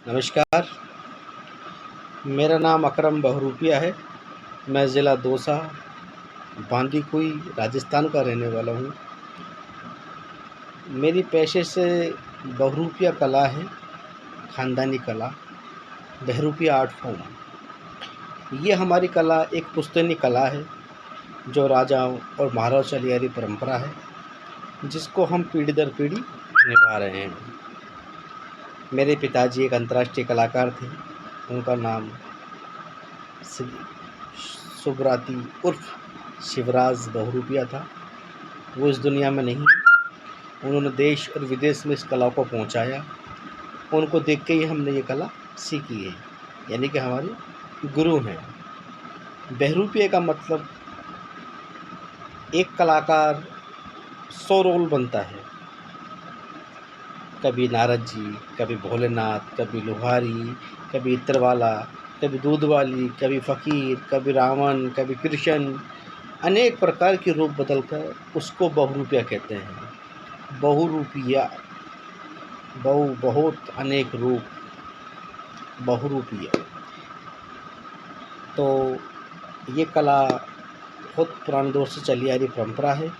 नमस्कार, मेरा नाम अकरम बहरूपिया है। मैं ज़िला दौसा, बांदीकुई, राजस्थान का रहने वाला हूँ। मेरी पेशे से बहरूपिया कला है, ख़ानदानी कला, बहरूपिया आर्ट फॉर्म। ये हमारी कला एक पुश्तैनी कला है, जो राजाओं और महाराजाओं चली आ रही परंपरा है, जिसको हम पीढ़ी दर पीढ़ी निभा रहे हैं। मेरे पिताजी एक अंतर्राष्ट्रीय कलाकार थे। उनका नाम श्री सुब्राती उर्फ शिवराज बहरूपिया था। वो इस दुनिया में नहीं हैं। उन्होंने देश और विदेश में इस कला को पहुंचाया। उनको देख के ही हमने ये कला सीखी है, यानी कि हमारे गुरु हैं। बहरूपिया का मतलब एक कलाकार 100 रोल बनता है। कभी नारद जी, कभी भोलेनाथ, कभी लोहारी, कभी इत्रवाला, कभी दूध वाली, कभी फ़कीर, कभी रावण, कभी कृष्ण। अनेक प्रकार के रूप बदलकर उसको बहरूपिया कहते हैं। बहुरूपिया, बहुत अनेक रूप, बहुरूपिया। तो ये कला बहुत पुराने दौर से चली आ रही परंपरा है।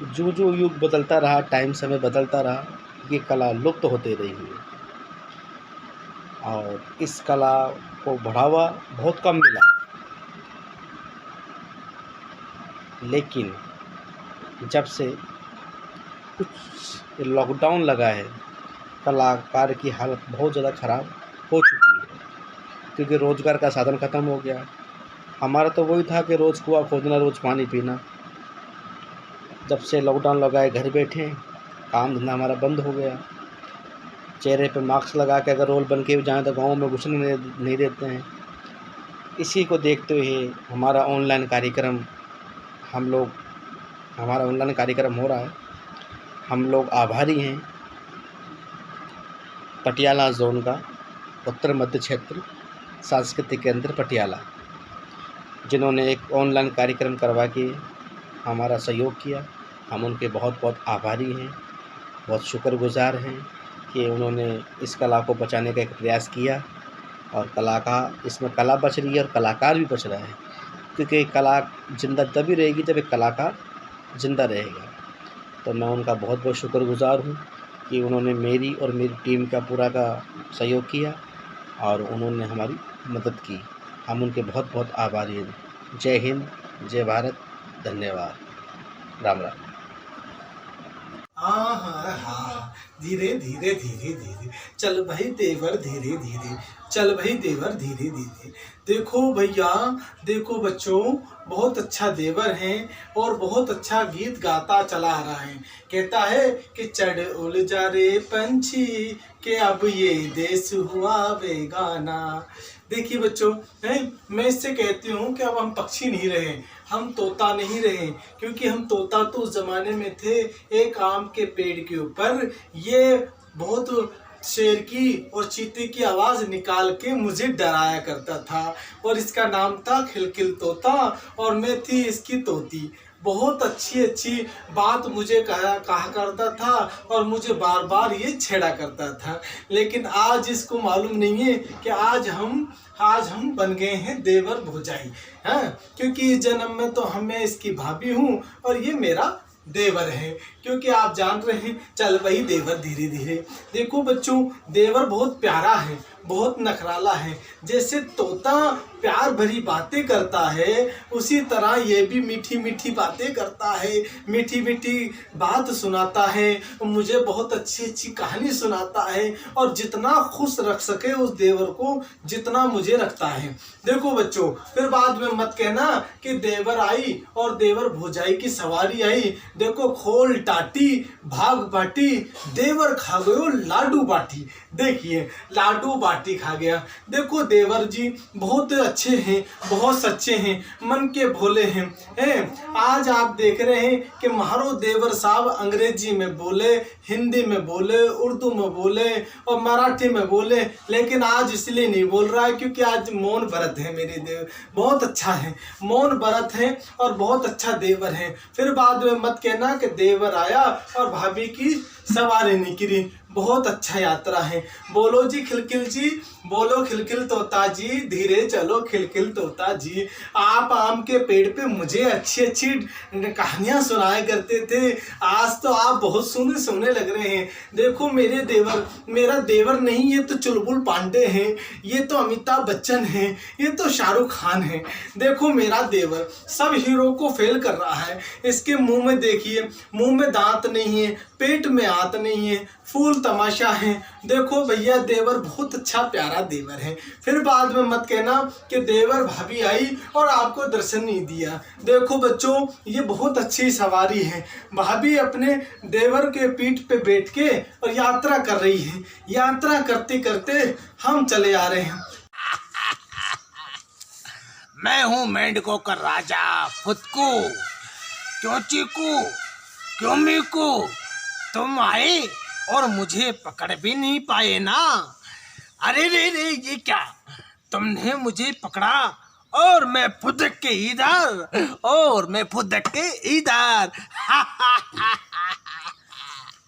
जो युग बदलता रहा, टाइम समय बदलता रहा, ये कला लुप्त होते रही है और इस कला को बढ़ावा बहुत कम मिला। लेकिन जब से कुछ लॉकडाउन लगा है, कलाकार की हालत बहुत ज़्यादा ख़राब हो चुकी है, क्योंकि रोज़गार का साधन ख़त्म हो गया। हमारा तो वही था कि रोज़ कुआँ खोदना, रोज़ पानी पीना। जब से लॉकडाउन लगा है, घर बैठे, काम धंधा हमारा बंद हो गया। चेहरे पे मास्क लगा के अगर रोल बन के भी जाएँ तो गाँव में घुसने नहीं देते हैं। इसी को देखते हुए हमारा ऑनलाइन कार्यक्रम हो रहा है। हम लोग आभारी हैं पटियाला ज़ोन का, उत्तर मध्य क्षेत्र सांस्कृतिक केंद्र पटियाला, जिन्होंने एक ऑनलाइन कार्यक्रम करवा के हमारा सहयोग किया। हम उनके बहुत बहुत आभारी हैं, बहुत शुक्रगुज़ार हैं कि उन्होंने इस कला को बचाने का एक प्रयास किया और इसमें कला बच रही है और कलाकार भी बच रहा है, क्योंकि कला ज़िंदा तभी रहेगी जब एक कलाकार ज़िंदा रहेगा। तो मैं उनका बहुत बहुत शुक्रगुज़ार हूँ कि उन्होंने मेरी और मेरी टीम का पूरा का सहयोग किया और उन्होंने हमारी मदद की। हम उनके बहुत बहुत आभारी हैं। जय हिंद, जय भारत, धन्यवाद, राम राम। हाँ हाँ हाँ, धीरे धीरे धीरे धीरे चल भाई देवर, धीरे धीरे चल भाई देवर, धीरे धीरे। देखो भैया, देखो बच्चों, बहुत अच्छा देवर है और बहुत अच्छा गीत गाता चला आ रहा है। कहता है कि चढ़ उड़ जा रे पंछी, कि अब ये देश हुआ बेगाना। देखिए बच्चों, मैं इससे कहती हूँ कि अब हम पक्षी नहीं रहे, हम तोता नहीं रहे, क्योंकि हम तोता तो उस जमाने में थे, एक आम के पेड़ के ऊपर ये बहुत शेर की और चीते की आवाज निकाल के मुझे डराया करता था और इसका नाम था खिलखिल तोता और मैं थी इसकी तोती। बहुत अच्छी अच्छी बात मुझे कहा करता था और मुझे बार बार ये छेड़ा करता था। लेकिन आज इसको मालूम नहीं है कि आज हम बन गए हैं देवर भौजाई। हाँ, क्योंकि इस जन्म में तो मैं इसकी भाभी हूँ और ये मेरा देवर है, क्योंकि आप जान रहे हैं। चल वही देवर, धीरे धीरे। देखो बच्चों, देवर बहुत प्यारा है, बहुत नखराला है। जैसे तोता प्यार भरी बातें करता है, उसी तरह ये भी मीठी मीठी बातें करता है, मीठी मीठी बात सुनाता है, मुझे बहुत अच्छी अच्छी कहानी सुनाता है और जितना खुश रख सके उस देवर को, जितना मुझे रखता है। देखो बच्चों, फिर बाद में मत कहना कि देवर आई और देवर भौजाई की सवारी आई। देखो, खोल टाटी भाग बाटी, देवर खा गयो लाडू बाटी। देखिए, लाडू बाटी खा गया। देखो देवर जी बहुत अच्छे हैं, बहुत सच्चे हैं, मन के भोले हैं। आज आप देख रहे हैं कि महारो देवर साहब अंग्रेजी में बोले, हिंदी में बोले, उर्दू में बोले और मराठी में बोले, लेकिन आज इसलिए नहीं बोल रहा है क्योंकि आज मौन व्रत है। मेरे देवर बहुत अच्छा है, मौन व्रत है और बहुत अच्छा देवर है। फिर बाद में मत कहना कि देवर आया और भाभी की सवारी निकली। बहुत अच्छा यात्रा है। बोलो जी खिलखिल जी, बोलो खिलखिल तोता जी, धीरे चलो खिलखिल तोता जी। आप आम के पेड़ पे मुझे अच्छी अच्छी कहानियां सुनाया करते थे, आज तो आप बहुत सोने सोने लग रहे हैं। देखो मेरे देवर, मेरा देवर नहीं, ये तो चुलबुल पांडे हैं, ये तो अमिताभ बच्चन हैं, ये तो शाहरुख खान हैं। देखो मेरा देवर सब हीरो को फेल कर रहा है। इसके मुंह में देखिए, मुंह में दांत नहीं है, पेट में आंत नहीं है, फूल तमाशा है। देखो भैया देवर बहुत अच्छा प्यारा देवर है। फिर बाद में मत कहना कि देवर भाभी आई और आपको दर्शन नहीं दिया। देखो बच्चों ये बहुत अच्छी सवारी है। भाभी अपने देवर के पीठ पे बैठ के और यात्रा कर रही है। यात्रा करते करते हम चले आ रहे हैं। मैं हूँ मेंढकों का राजा फुदकू। क्यों चीकू, क्यों मीकू, तुम आए और मुझे पकड़ भी नहीं पाए ना। अरे रे रे ये क्या, तुमने मुझे पकड़ा और मैं फुदक के इधर, और मैं फुदक के इधर।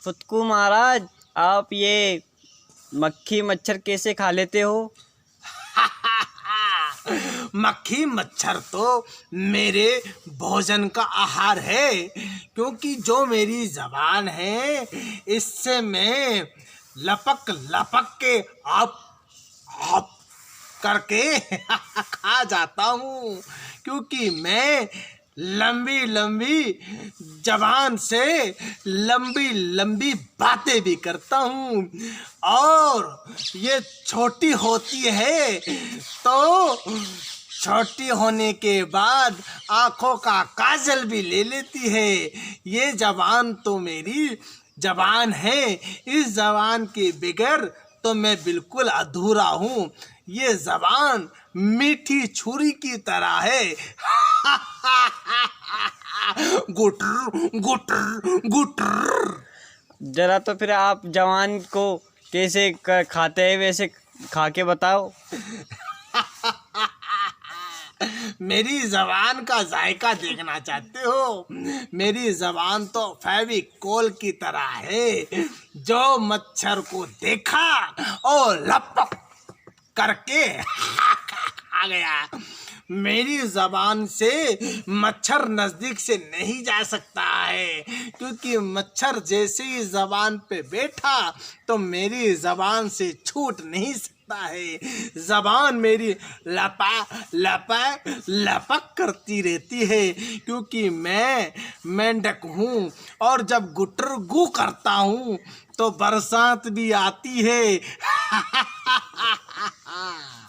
फुदकू महाराज, आप ये मक्खी मच्छर कैसे खा लेते हो? मक्खी मच्छर तो मेरे भोजन का आहार है, क्योंकि जो मेरी जबान है इससे मैं लपक लपक के आप करके खा जाता हूँ, क्योंकि मैं लंबी लंबी जबान से लंबी लंबी बातें भी करता हूँ, और ये छोटी होती है तो छोटी होने के बाद आँखों का काजल भी ले लेती है। ये जबान तो मेरी जबान है, इस जबान के बगैर तो मैं बिल्कुल अधूरा हूँ। ये जबान मीठी छुरी की तरह है। गुटर गुटर गुटर। जरा तो फिर आप जवान को कैसे खाते हैं वैसे खा के बताओ। मेरी जबान का जायका देखना चाहते हो? मेरी जबान तो फेविकोल की तरह है, जो मच्छर को देखा और लपक करके आ गया। मेरी जबान से मच्छर नजदीक से नहीं जा सकता है, क्योंकि मच्छर जैसे ही जबान पे बैठा तो मेरी जबान से छूट नहीं सकता है। जबान मेरी लपा लपा लपक करती रहती है, क्योंकि मैं मेंढक हूँ, और जब गुटर गु करता हूँ तो बरसात भी आती है।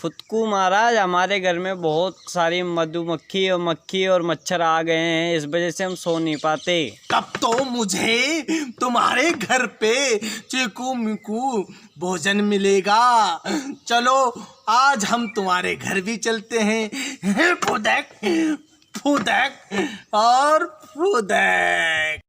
फुदकू महाराज, हमारे घर में बहुत सारी मधुमक्खी और मक्खी और मच्छर आ गए हैं, इस वजह से हम सो नहीं पाते। तब तो मुझे तुम्हारे घर पे चीकू मिकू भोजन मिलेगा। चलो आज हम तुम्हारे घर भी चलते हैं। फुदक फुदक और फुदक।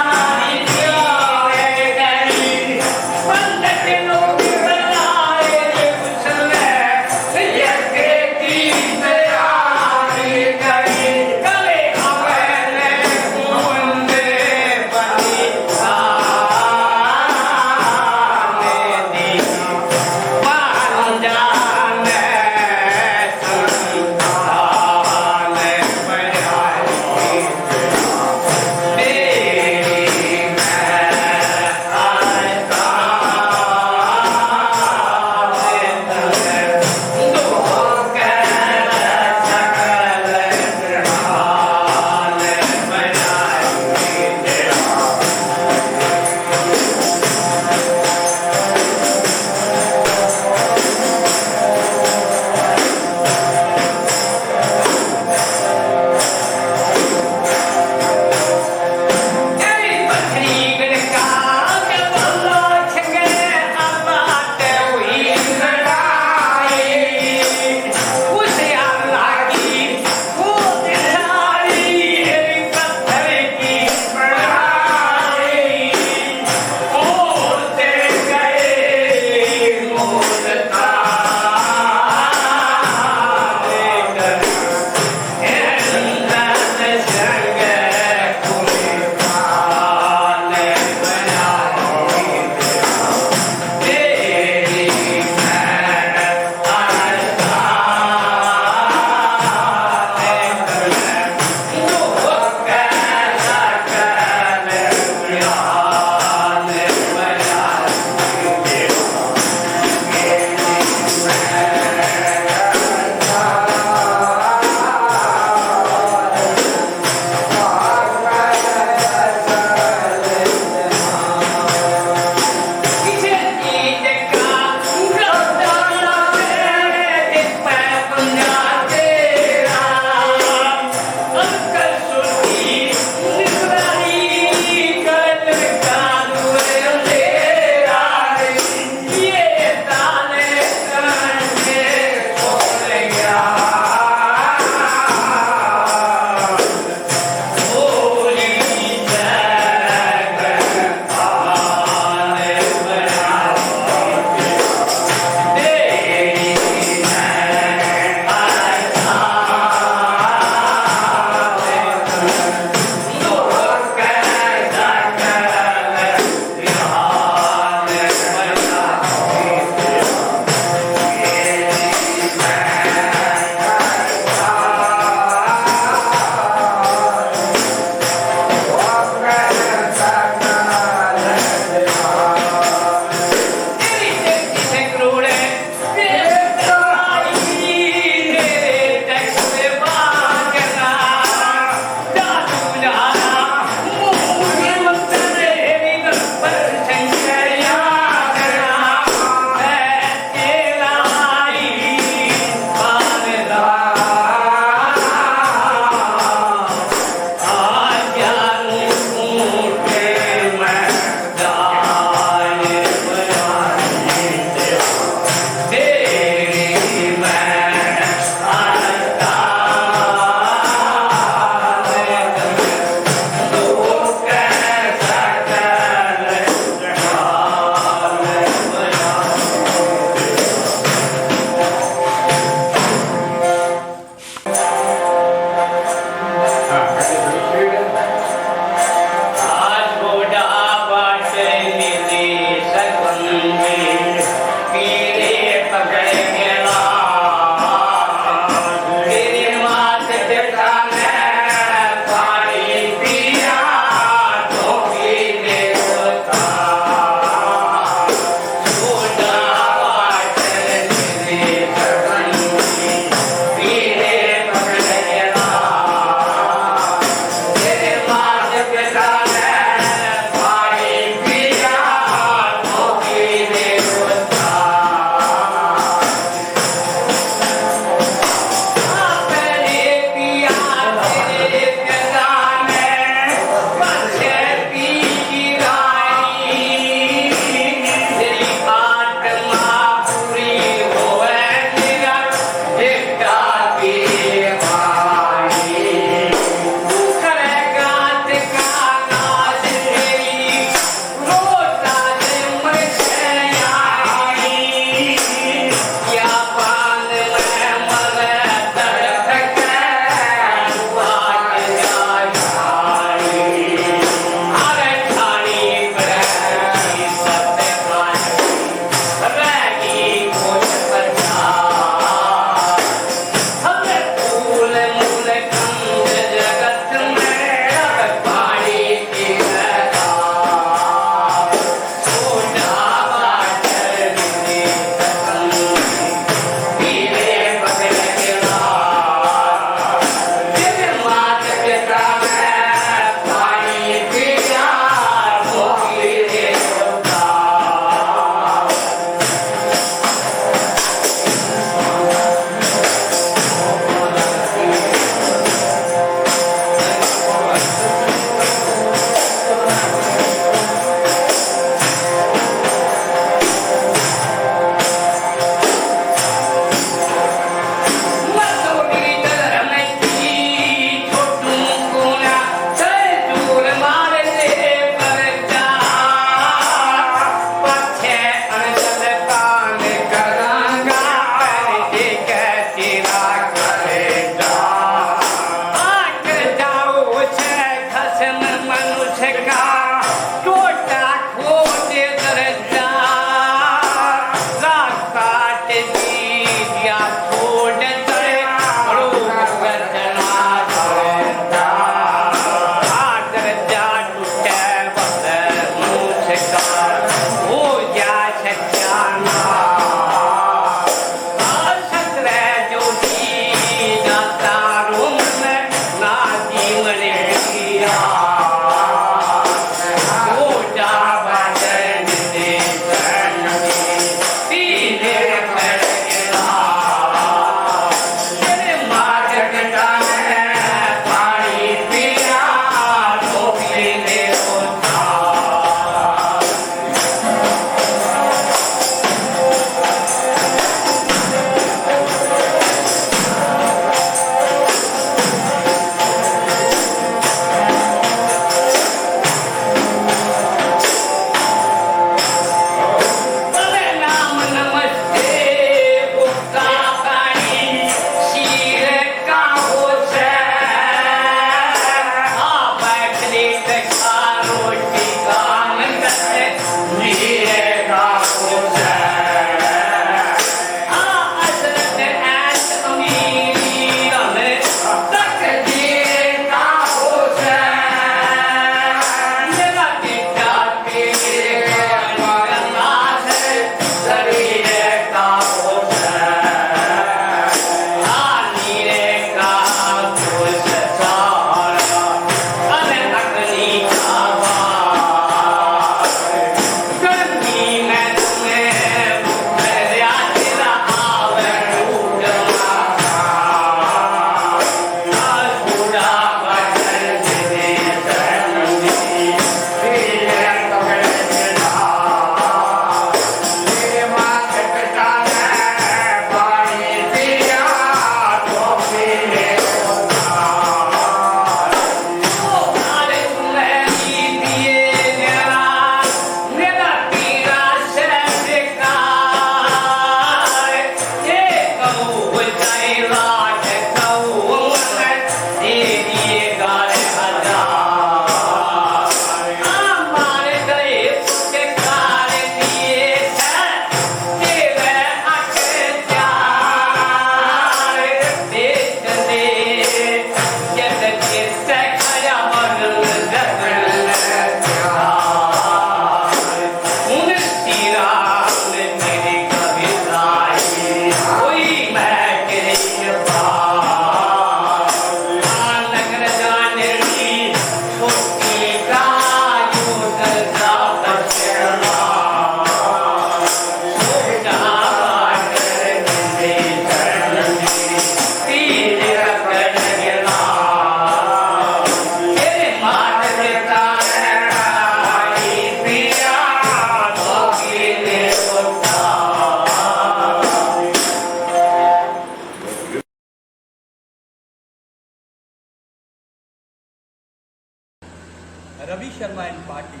रवि शर्मा एंड पार्टी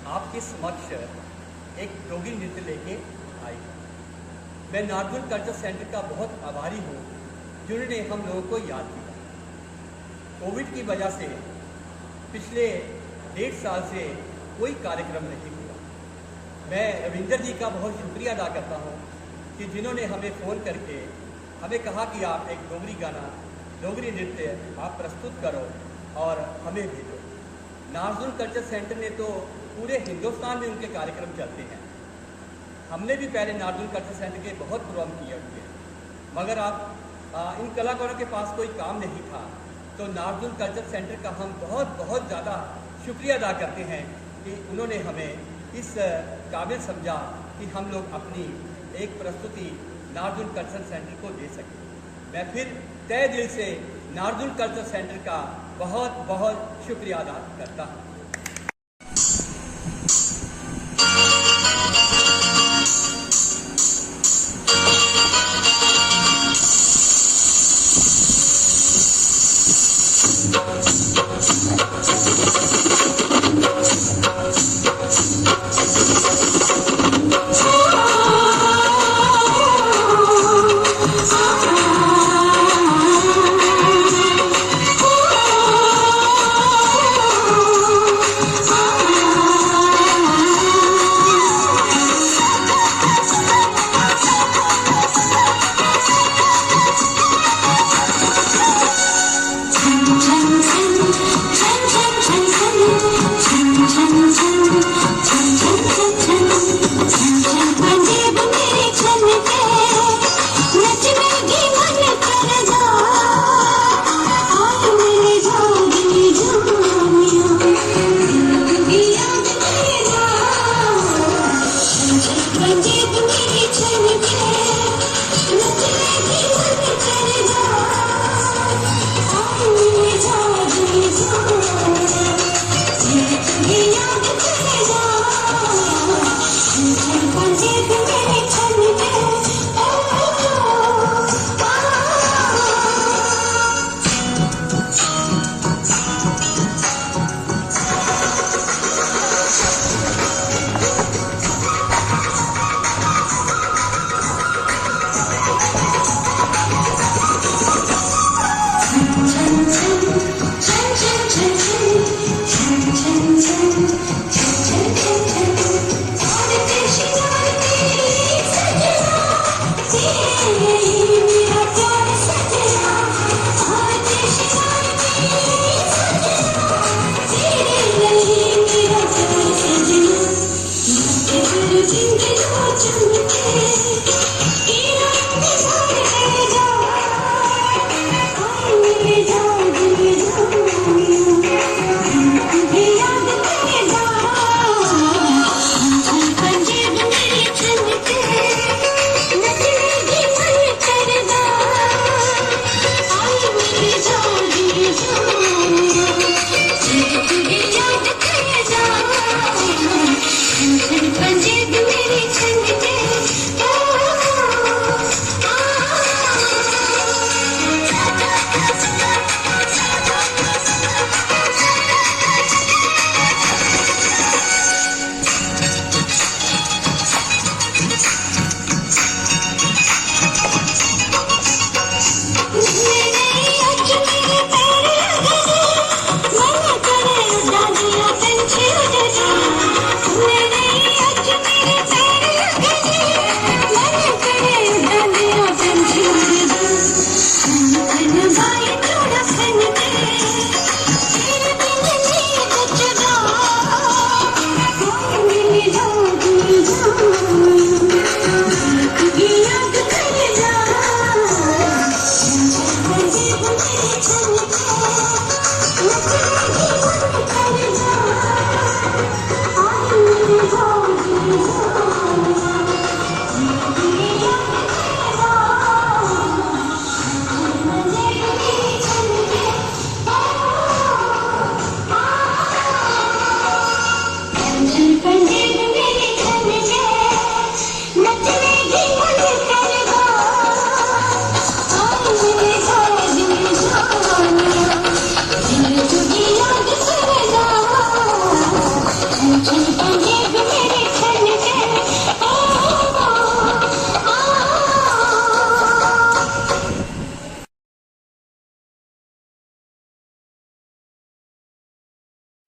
आपके समक्ष एक डोगरी नृत्य लेके आई है। मैं नारगुल कल्चर सेंटर का बहुत आभारी हूँ जिन्होंने हम लोगों को याद किया। कोविड की वजह से पिछले 1.5 साल से कोई कार्यक्रम नहीं हुआ। मैं रविंदर जी का बहुत शुक्रिया अदा करता हूँ कि जिन्होंने हमें फ़ोन करके हमें कहा कि आप एक डोगरी गाना, डोगरी नृत्य आप प्रस्तुत करो और हमें भेजो। नारगुल कल्चर सेंटर ने तो पूरे हिंदुस्तान में उनके कार्यक्रम चलते हैं। हमने भी पहले नारगुल कल्चर सेंटर के बहुत प्रोग्राम किए हुए हैं, मगर आप इन कलाकारों के पास कोई काम नहीं था, तो नारगुल कल्चर सेंटर का हम बहुत बहुत ज़्यादा शुक्रिया अदा करते हैं कि उन्होंने हमें इस काबिल समझा कि हम लोग अपनी एक प्रस्तुति नारगुल कल्चर सेंटर को दे सकें। मैं फिर तहे दिल से नारगुल कल्चर सेंटर का बहुत बहुत शुक्रिया अदा करता हूँ।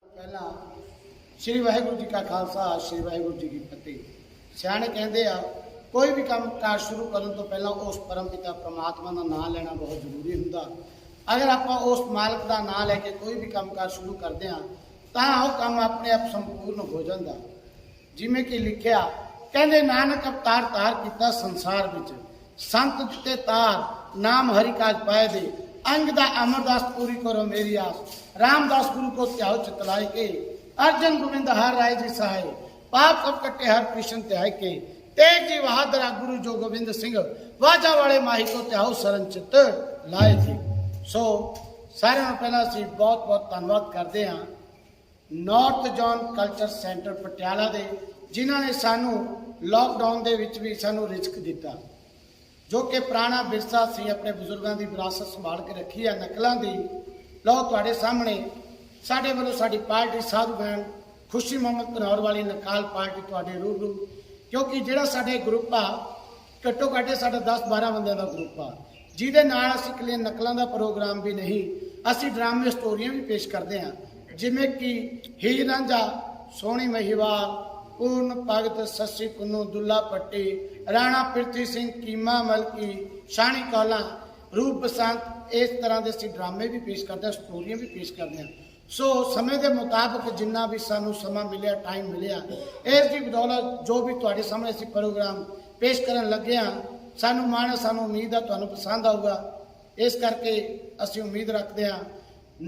ਪਹਿਲਾਂ ਸ਼੍ਰੀ ਵਾਹਿਗੁਰੂ ਜੀ ਕਾ ਖਾਲਸਾ ਸ਼੍ਰੀ ਵਾਹਿਗੁਰੂ ਜੀ ਕੀ ਫਤਿਹ। ਸਿਆਣੇ ਕਹਿੰਦੇ ਆ ਕੋਈ ਵੀ ਕੰਮ ਕਾਰ ਸ਼ੁਰੂ ਕਰਨ ਤੋਂ ਪਹਿਲਾਂ ਉਸ ਪਰਮ ਪਿਤਾ ਪ੍ਰਮਾਤਮਾ ਦਾ ਨਾਮ ਲੈਣਾ ਬਹੁਤ ਜ਼ਰੂਰੀ ਹੁੰਦਾ। ਅਗਰ ਆਪਾਂ ਉਸ ਮਾਲਕ ਦਾ ਨਾਮ ਲੈ ਕੇ ਕੋਈ ਵੀ ਕੰਮ ਕਾਰ ਸ਼ੁਰੂ ਕਰਦੇ ਆ ਤਾਂ ਉਹ ਕੰਮ ਆਪਣੇ ਆਪ ਸੰਪੂਰਨ ਹੋ ਜਾਂਦਾ। ਜਿਵੇਂ ਕਿ ਲਿਖਿਆ ਕਹਿੰਦੇ ਨਾਨਕ ਅਵਤਾਰ ਤਾਰ ਕੀਤਾ ਸੰਸਾਰ ਵਿੱਚ, ਸੰਤ ਦਿੱਤੇ ਤਾਰ ਨਾਮ ਹਰਿ ਕਾਜ ਪਾਏ ਦੇ, अंग दा अमरदास पूरी करो मेरी आस, रामदास गुरु को त्याओ चितलाए के, अर्जन गोविंद हर राय जी सहाय, पाप सब कट्टे हर कृष्ण त्याय के, तेज जी बहादुर गुरु जो गोविंद सिंह, वाजा वाले माही को त्याओ शरण चित लाए जी। सो सारे पहला असीं बहुत बहुत धन्यवाद करते हैं north zone culture centre Patiala दे, जिन्होंने सानू लॉकडाउन दे विच भी सानू रिस्क दिता, जो कि पुराना विरसा सी अपने बुजुर्गों की विरासत संभाल के रखी है नकलों की। लो तुहाडे सामने साडे वालों साडी पार्टी साधु बहन खुशी मोहम्मद घनौर वाली नकाल पार्टी तुहाडे रूबरू, क्योंकि जिहड़ा साडे ग्रुप आ घट्टो घट्ट साडा 10-12 बंदियां दा ग्रुप आ, जिहदे नाल असीं कल्ले नकलों का प्रोग्राम भी नहीं, असीं ड्रामे स्टोरियां भी पेश करते हैं, जिवें कि हीर रांझा, सोहनी महिवाल, पूर्ण भगत, सस्सी पुन्नू, दुल्ला पट्टी, राणा पृथ्वी सिंह, कीमा मलकी, शानी कौला, रूप बसंत, इस तरह के असीं ड्रामे भी पेश करते हैं, स्टोरियां भी पेश करते हैं। सो समय के मुताबिक जिन्ना भी सानू समा मिलिया, टाइम मिलिया, इसकी बदौलत जो भी तुहाडे सामने असीं प्रोग्राम पेश करन लगे हाँ, सानू मान है, सानू उम्मीद है तुहानू पसंद आऊगा। इस करके असीं उम्मीद रखते हैं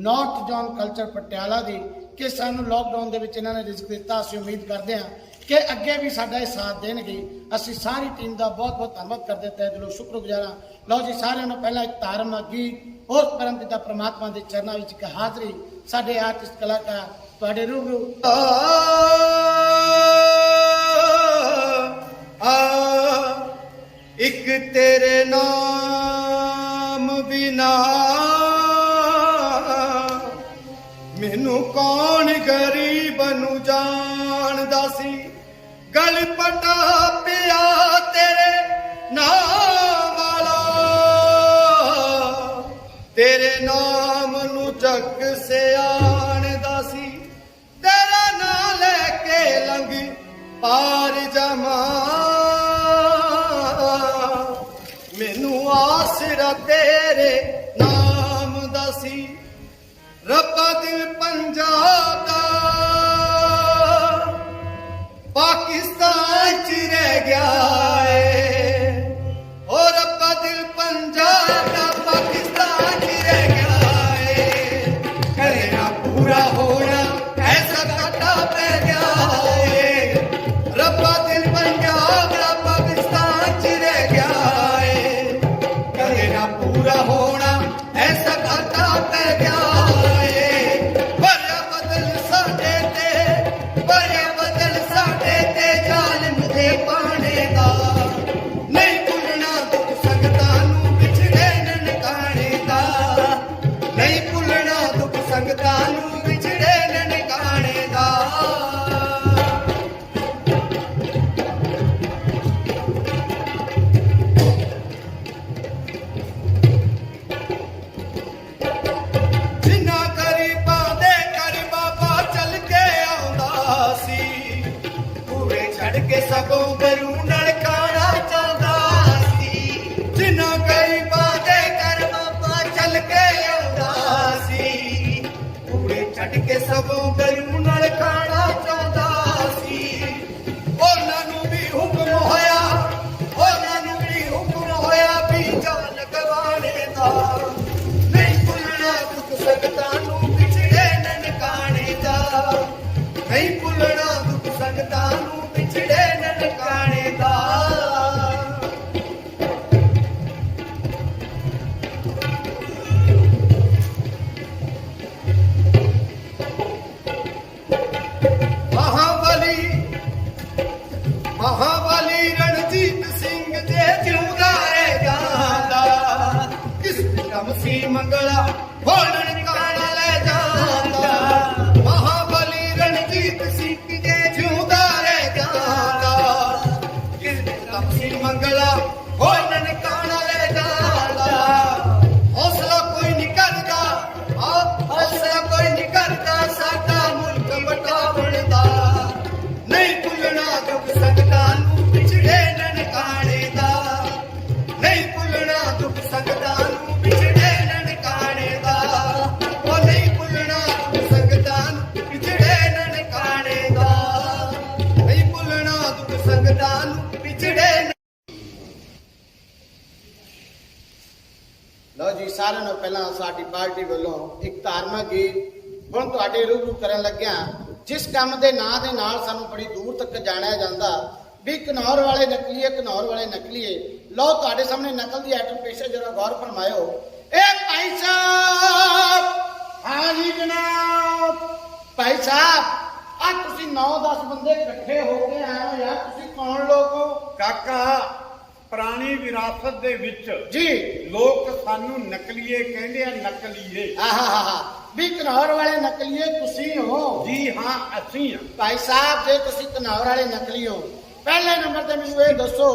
नॉर्थ जोन कल्चर पटियाला की कि सानू लॉकडाउन के विच इन्होंने रिस्क दिता। असीं उम्मीद करते हैं कि अगे भी साडा ये साथ देणगे। असीं सारी टीम का बहुत बहुत धन्यवाद करते तहे दिलों शुक्रगुजार हां। लो जी सारिआं नूं पहला एक धार्मिक गीत उस परम पिता परमात्मा के चरणों विच एक हाज़री साडे आर्टिस्ट कलाकार तुहाडे रूबरू एक तेरे नाम बिना मैनू कौन गरीब नू जानदा सी, गल पटा पिया तेरे नाम वाला, तेरे नाम नू जग से आणदा सी, तेरा नाम लेके लंघ पार जमा, मैनू आसरा तेरे नाम दा सी, रब्बा दिल पंजाब दा पाकिस्तान च रह गया है, और रब्बा दिल पंजाब दा पाकिस्तान च रह गया है, करे ना पूरा होना ऐसा घाटा पै गया है, रब्बा दिल पंजाब दा पाकिस्तान च रह गया है, करे ना पूरा होना ऐसा घाटा पै गया। संगतां नूं विछड़े ਤਪਸੀ ਮੰਗਲਾ ਹੋਣ ਕਾਣਾ ਲੈ ਜਾਂਦਾ ਮਹਾਬਲੀ ਰਣਜੀਤ ਸਿੰਘ ਕੇ ਜਿਉਂਦਾ ਰਹਿ ਜਾਂਦਾ ਕਿਸ ਤਪਸੀ ਮੰਗਲਾ ਹੋਣ ਕਾਣਾ ਲੈ ਜਾਂਦਾ ਹੌਸਲਾ ਕੋਈ ਨਹੀਂ ਕਰਦਾ ਹੌਸਲਾ ਕੋਈ ਨਹੀਂ ਕਰਦਾ ਸਾਡਾ ਮੁਲਕ ਵੱਡਾ ਬਣਦਾ ਨਹੀਂ ਭੁੱਲਣਾ ਦੁੱਖ ਸੰਗਤਾਂ ਨੂੰ ਪਿਛੜੇ ਨਨਕਾਣੇ ਦਾ ਨਹੀਂ ਭੁੱਲਣਾ ਦੁੱਖ ਸੰਗਤਾਂ ਨੂੰ ਪਿਛੜੇ ਨਨਕਾਣੇ ਦਾ ਉਹ ਨਹੀਂ ਭੁੱਲਣਾ ਦੁੱਖ ਸੰਗਤਾਂ ਨੂੰ ਪਿਛੜੇ ਨਨਕਾਣੇ ਦਾ ਨਹੀਂ ਭੁੱਲਣਾ ਦੁੱਖ ਸੰਗਤਾਂ ਨੂੰ ਪਿਛੜੇ ਲਓ ਜੀ ਸਾਰਿਆਂ ਨੂੰ ਪਹਿਲਾਂ ਸਾਡੀ ਪਾਰਟੀ ਵੱਲੋਂ ਇੱਕ ਧਾਰਮਿਕ ਗੀਤ ਹੁਣ ਤੁਹਾਡੇ ਰੂਬਰੂ ਕਰਨ ਲੱਗਿਆ ਜਿਸ ਕੰਮ ਦੇ ਨਾਂ ਦੇ ਨਾਲ ਸਾਨੂੰ ਬੜੀ ਦੂਰ ਤੱਕ ਜਾਣਿਆ ਜਾਂਦਾ ਵੀ ਘਨੌਰ ਵਾਲੇ ਨਕਲੀਏ ਘਨੌਰ ਵਾਲੇ ਨਕਲੀਏ। ਲਓ ਤੁਹਾਡੇ ਸਾਹਮਣੇ ਨਕਲ ਦੀ ਆਈਟਮ ਪੇਸ਼ ਹੈ, ਜਰਾ ਗੌਰ ਫਰਮਾਇਓ। ਇਹ ਭਾਈ ਸਾਹਿਬ, ਹਾਂ ਜੀ ਜਨਾਬ। ਭਾਈ ਸਾਹਿਬ ਆ ਤੁਸੀਂ 9-10 ਬੰਦੇ ਇਕੱਠੇ ਹੋ ਕੇ ਆਏ ਹੋ ਯਾਰ, ਤੁਸੀਂ ਕੌਣ ਲੋਕ ਹੋ? ਕਾਕਾ ਪੁਰਾਣੀ ਵਿਰਾਸਤ ਦੇ ਵਿੱਚ ਜੀ ਲੋਕ ਸਾਨੂੰ ਨਕਲੀਏ ਕਹਿੰਦੇ ਆ, ਨਕਲੀਏ। ਆਹਾ ਵੀ ਘਨੌਰ ਵਾਲੇ ਨਕਲੀਏ ਤੁਸੀਂ ਹੋ? ਜੀ ਹਾਂ, ਅਸੀਂ ਆ। ਭਾਈ ਸਾਹਿਬ ਜੇ ਤੁਸੀਂ ਘਨੌਰ ਵਾਲੇ ਨਕਲੀ ਹੋ, ਪਹਿਲੇ ਨੰਬਰ ਤੇ ਮੈਨੂੰ ਇਹ ਦੱਸੋ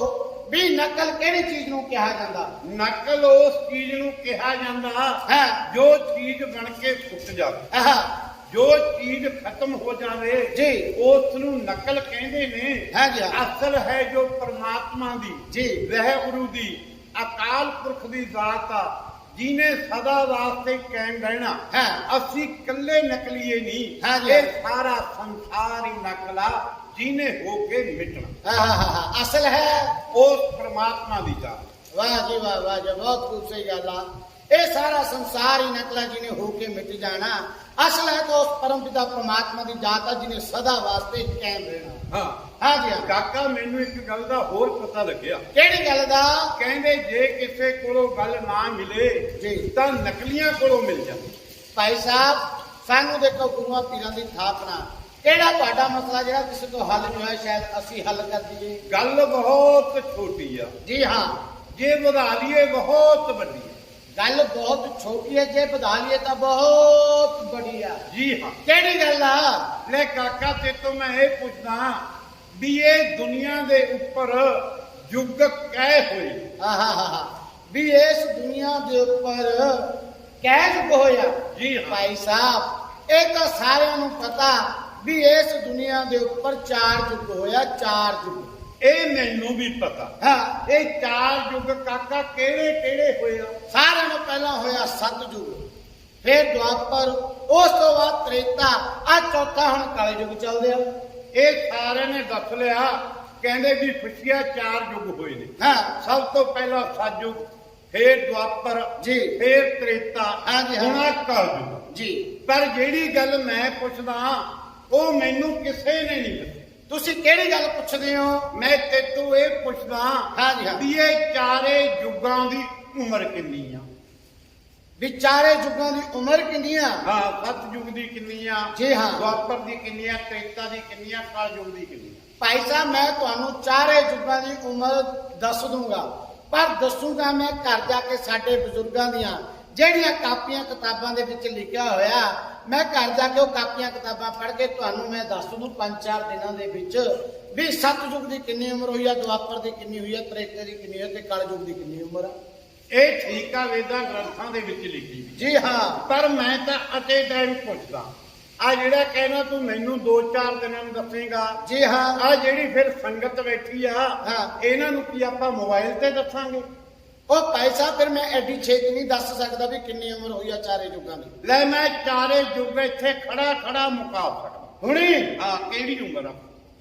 ਵੀ ਨਕਲ ਕਿਹੜੀ ਚੀਜ਼ ਨੂੰ ਕਿਹਾ ਜਾਂਦਾ? ਨਕਲ ਉਸ ਚੀਜ਼ ਨੂੰ ਕਿਹਾ ਜਾਂਦਾ ਹੈ ਜੋ ਚੀਜ਼ ਬਣ ਕੇ ਫੁੱਟ ਜਾਵੇ, ਆਹਾ ਜੋ ਚੀਜ਼ ਖਤਮ ਹੋ ਜਾਵੇ ਜੀ ਉਸ ਨੂੰ ਨਕਲ ਕਹਿੰਦੇ ਨੇ। ਹਾਂ ਜੀ ਹਾਂ। ਅਸਲ ਹੈ ਜੋ ਪਰਮਾਤਮਾ ਦੀ, ਜੀ ਵਾਹਿਗੁਰੂ ਦੀ, ਅਕਾਲ ਪੁਰਖ ਦੀ ਜ਼ਾਤ ਆ ਜਿਹਨੇ ਸਦਾ ਵਾਸਤੇ ਕਾਇਮ ਰਹਿਣਾ। ਹਾਂ। ਅਸੀਂ ਇਕੱਲੇ ਨਕਲੀਏ ਨਹੀਂ, ਹਾਂ ਜੀ। ਇਹ ਸਾਰਾ ਸੰਸਾਰ ਹੀ ਨਕਲਾ ਜਿਹਨੇ ਹੋ ਕੇ ਮਿਟਣਾ। ਆਹਾ ਅਸਲ ਹੈ ਉਸ ਪਰਮਾਤਮਾ ਦੀ ਜ਼ਾਤ। ਵਾਹ ਜੀ ਵਾਹ, ਵਾਹ ਜੀ, ਬਹੁਤ ਖੂਬ ਸਹੀ ਗੱਲ ਆ। ਇਹ ਸਾਰਾ ਸੰਸਾਰ ਹੀ ਨਕਲਾ ਜਿਹਨੇ ਹੋ ਕੇ ਮਿਟ ਜਾਣਾ। ਅਸਲ ਹੈ ਤਾਂ ਉਸ ਪਰਮ ਪਿਤਾ ਪਰਮਾਤਮਾ ਦੀ ਜ਼ਾਤ ਆ ਜਿਹਨੇ ਸਦਾ ਵਾਸਤੇ ਕਾਇਮ ਰਹਿਣਾ। ਹਾਂ ਹਾਂ ਜੀ ਹਾਂ। ਕਾਕਾ ਮੈਨੂੰ ਇੱਕ ਗੱਲ ਦਾ ਹੋਰ ਪਤਾ ਲੱਗਿਆ। ਕਿਹੜੀ ਗੱਲ ਦਾ? ਕਹਿੰਦੇ ਜੇ ਕਿਸੇ ਕੋਲੋਂ ਗੱਲ ਨਾ ਮਿਲੇ ਜੀ ਤਾਂ ਨਕਲੀਆਂ ਕੋਲੋਂ ਮਿਲ ਜਾਂਦੀ। ਭਾਈ ਸਾਹਿਬ ਸਾਨੂੰ ਦੇਖੋ ਗੁਰੂਆਂ ਪੀਰਾਂ ਦੀ ਥਾਪਨਾ, ਕਿਹੜਾ ਤੁਹਾਡਾ ਮਸਲਾ ਜਿਹੜਾ ਕਿਸੇ ਤੋਂ ਹੱਲ ਨਹੀਂ ਹੋਇਆ ਸ਼ਾਇਦ ਅਸੀਂ ਹੱਲ ਕਰ ਦਈਏ? ਗੱਲ ਬਹੁਤ ਛੋਟੀ ਆ, ਜੀ ਹਾਂ। ਜੇ ਵਧਾ ਲਈਏ ਬਹੁਤ ਵੱਡੀ ਆ। ਗੱਲ ਬਹੁਤ ਛੋਟੀ ਹੈ, ਜੇ ਵਧਾ ਲਈਏ ਤਾਂ ਬਹੁਤ ਬੜੀ ਆ। ਜੀ ਹਾਂ। ਕਿਹੜੀ ਗੱਲ ਆ? ਲੈ ਕਾਕਾ ਤੇ ਤੋਂ ਮੈਂ ਇਹ ਪੁੱਛਦਾ ਵੀ ਇਹ ਦੁਨੀਆ ਦੇ ਉੱਪਰ ਯੁੱਗ ਕਹਿ ਹੋਏ? ਆਹਾ ਵੀ ਇਸ ਦੁਨੀਆ ਦੇ ਉੱਪਰ ਕਹਿ ਯੁੱਗ ਹੋਇਆ? ਜੀ ਹਾਂ। ਭਾਈ ਸਾਹਿਬ ਇਹ ਤਾਂ ਸਾਰਿਆਂ ਨੂੰ ਪਤਾ ਵੀ ਇਸ ਦੁਨੀਆ ਦੇ ਉੱਪਰ 4 ਯੁੱਗ ਹੋਇਆ, 4 ਯੁੱਗ। ਇਹ ਮੈਨੂੰ ਵੀ ਪਤਾ। ਹਾਂ। ਇਹ 4 ਯੁੱਗ ਕਾਕਾ ਕਿਹੜੇ ਕਿਹੜੇ ਹੋਏ ਆ? ਸਾਰਿਆਂ ਨੂੰ ਪਹਿਲਾਂ ਹੋਇਆ ਸਤਯੁਗ, ਫਿਰ ਦੁਆਪਰ, ਉਸ ਤੋਂ ਬਾਅਦ ਤ੍ਰੇਤਾ, ਆ ਚੌਥਾ ਹੁਣ ਕਲਯੁਗ ਚੱਲਦੇ ਆ। ਇਹ ਸਾਰਿਆਂ ਨੇ ਦੱਸ ਲਿਆ, ਕਹਿੰਦੇ ਵੀ ਖੁਸ਼ੀਆਂ 4 ਯੁੱਗ ਹੋਏ ਨੇ। ਹਾਂ ਸਭ ਤੋਂ ਪਹਿਲਾਂ ਸਤਯੁਗ, ਫਿਰ ਦੁਆਪਰ, ਜੀ, ਫਿਰ ਤ੍ਰੇਤਾ, ਹਾਂਜੀ, ਹੁਣ ਹਾਂਜੀ। ਆਹ ਕਲਯੁਗ। ਜੀ। ਪਰ ਜਿਹੜੀ ਗੱਲ ਮੈਂ ਪੁੱਛਦਾ ਉਹ ਮੈਨੂੰ ਕਿਸੇ ਨੇ ਨਹੀਂ ਦੱਸੀ। ਤੁਸੀਂ ਕਿਹੜੀ ਗੱਲ ਪੁੱਛਦੇ ਹੋ? ਮੈਂ ਤੈਨੂੰ ਇਹ ਪੁੱਛਦਾ ਹਾਂਜੀ, ਹਾਂ। ਵੀ ਇਹ ਚਾਰੇ ਯੁੱਗਾਂ ਦੀ ਉਮਰ ਕਿੰਨੀ ਆ? ਵਿਚਾਰੇ ਯੁੱਗਾਂ ਦੀ ਉਮਰ ਕਿੰਨੀ ਆ? ਹਾਂ, ਸਤਯੁਗ ਦੀ ਕਿੰਨੀ ਆ? ਜੀ ਹਾਂ। ਦੁਆਪਰ ਦੀ ਕਿੰਨੀ ਆ? ਤ੍ਰੇਤਾ ਦੀ ਕਿੰਨੀ ਆ? ਕਲਯੁਗ ਦੀ ਕਿੰਨੀ ਆ? ਭਾਈ ਸਾਹਿਬ ਮੈਂ ਤੁਹਾਨੂੰ ਚਾਰੇ ਯੁੱਗਾਂ ਦੀ ਉਮਰ ਦੱਸ ਦੂੰਗਾ, ਪਰ ਦੱਸੂਗਾ ਮੈਂ ਘਰ ਜਾ ਕੇ ਸਾਡੇ ਬਜ਼ੁਰਗਾਂ ਦੀਆਂ ਜਿਹੜੀਆਂ ਕਾਪੀਆਂ ਕਿਤਾਬਾਂ ਦੇ ਵਿੱਚ ਲਿਖਿਆ ਹੋਇਆ, ਮੈਂ ਘਰ ਜਾ ਕੇ ਉਹ ਕਾਪੀਆਂ ਕਿਤਾਬਾਂ ਪੜ੍ਹ ਕੇ ਤੁਹਾਨੂੰ ਮੈਂ ਦੱਸ ਦੂੰ 5-4 ਦਿਨਾਂ ਦੇ ਵਿੱਚ ਵੀ ਸਤਯੁਗ ਦੀ ਕਿੰਨੀ ਉਮਰ ਹੋਈ ਆ, ਦੁਆਪਰ ਦੀ ਕਿੰਨੀ ਹੋਈ ਆ, ਤ੍ਰੇਤੇ ਦੀ ਕਿੰਨੀ ਹੋਈ ਆ ਤੇ ਕਲਯੁਗ ਦੀ ਕਿੰਨੀ ਉਮਰ ਆ। ਇਹ ਠੀਕ ਆ, ਵੇਦਾਂ ਗ੍ਰੰਥਾਂ ਦੇ ਵਿੱਚ ਲਿਖੀ ਵੀ। ਜੀ ਹਾਂ। ਪਰ ਮੈਂ ਤਾਂ ਅਤੇ ਟਾਈਮ ਪੁੱਛਦਾ, ਆ ਜਿਹੜਾ ਕਹਿਣਾ ਤੂੰ ਮੈਨੂੰ 2-4 ਦਿਨਾਂ ਨੂੰ ਦੱਸੇਗਾ, ਜੀ ਹਾਂ। ਆ ਜਿਹੜੀ ਫਿਰ ਸੰਗਤ ਬੈਠੀ ਆ, ਹਾਂ। ਇਹਨਾਂ ਨੂੰ ਕੀ ਆਪਾਂ ਮੋਬਾਈਲ ਤੇ ਦੱਸਾਂਗੇ? ਉਹ ਭਾਈ ਸਾਹਿਬ ਫਿਰ ਮੈਂ ਐਡੀ ਛੇਤੀ ਨਹੀਂ ਦੱਸ ਸਕਦਾ ਵੀ ਕਿੰਨੀ ਉਮਰ ਹੋਈ ਆ ਚਾਰੇ ਯੁੱਗਾਂ ਦੀ। ਲੈ ਮੈਂ ਚਾਰੇ ਯੁੱਗ ਇੱਥੇ ਖੜਾ ਖੜਾ ਮੁਕਾ ਸਕਦਾ ਹੁਣੀ ਹਾਂ। ਕਿਹੜੀ ਉਮਰ ਆ?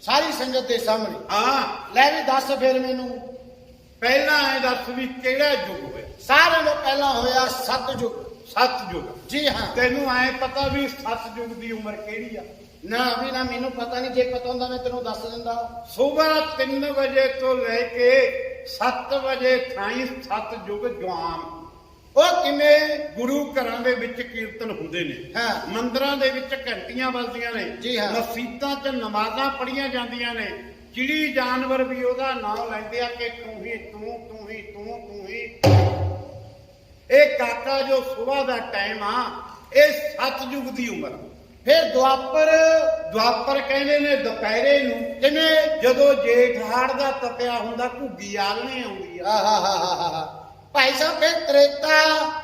ਸਾਰੀ ਸੰਗਤ ਦੇ ਸਾਹਮਣੇ। ਹਾਂ, ਲੈ ਵੀ ਦੱਸ ਫਿਰ ਮੈਨੂੰ। ਪਹਿਲਾਂ ਐ ਦੱਸ ਵੀ ਕਿਹੜਾ ਯੁੱਗ ਹੋਇਆ? ਸਾਰਿਆਂ ਤੋਂ ਪਹਿਲਾਂ ਹੋਇਆ ਸਤਯੁਗ। ਸਤਯੁਗ। ਜੀ ਹਾਂ। ਤੈਨੂੰ ਐ ਪਤਾ ਵੀ ਸਤਯੁਗ ਦੀ ਉਮਰ ਕਿਹੜੀ ਆ? ਨਾ ਵੀ ਨਾ, ਮੈਨੂੰ ਪਤਾ ਨਹੀਂ, ਜੇ ਪਤਾ ਹੁੰਦਾ ਮੈਂ ਤੈਨੂੰ ਦੱਸ ਦਿੰਦਾ। ਸੁਬਾਹ 3 ਵਜੇ ਤੋਂ ਲੈ ਕੇ 7 ਵਜੇ ਥਾਈਂ ਸਤਯੁਗ ਜਵਾਨ। ਉਹ ਕਿਵੇਂ? ਗੁਰੂ ਘਰਾਂ ਦੇ ਵਿੱਚ ਕੀਰਤਨ ਹੁੰਦੇ ਨੇ, ਹਾਂ। ਮੰਦਰਾਂ ਦੇ ਵਿੱਚ ਘੰਟੀਆਂ ਵੱਜਦੀਆਂ ਨੇ, ਜੀ ਹਾਂ। ਮਸੀਤਾਂ 'ਚ ਨਮਾਜ਼ਾਂ ਪੜ੍ਹੀਆਂ ਜਾਂਦੀਆਂ ਨੇ, ਚਿੜੀ ਜਾਨਵਰ ਵੀ ਉਹਦਾ ਨਾਮ ਲੈਂਦੇ ਆ ਕਿ ਤੂੰ ਹੀ ਤੂੰ, ਤੂੰ ਹੀ ਤੂੰ, ਤੂੰ ਹੀ। ਇਹ ਕਾਕਾ ਜੋ ਸਵੇਰ ਦਾ ਟਾਈਮ ਆ ਇਹ ਸਤਜੁਗ ਦੀ ਉਮਰ ਆ। ਫਿਰ ਦੁਆਪਰ ਕਹਿੰਦੇ ਨੇ ਦੁਪਹਿਰੇ ਨੂੰ, ਕਿਵੇਂ? ਜਦੋਂ ਜੇਠ ਹਾੜ ਦਾ ਤਪਿਆ ਹੁੰਦਾ ਘੁੱਗੀ ਆਲਣੇ ਆਉਂਦੀ ਆ। ਆਹਾਹਾਹਾ ਭਾਈ ਸਾਹਿਬ ਫਿਰ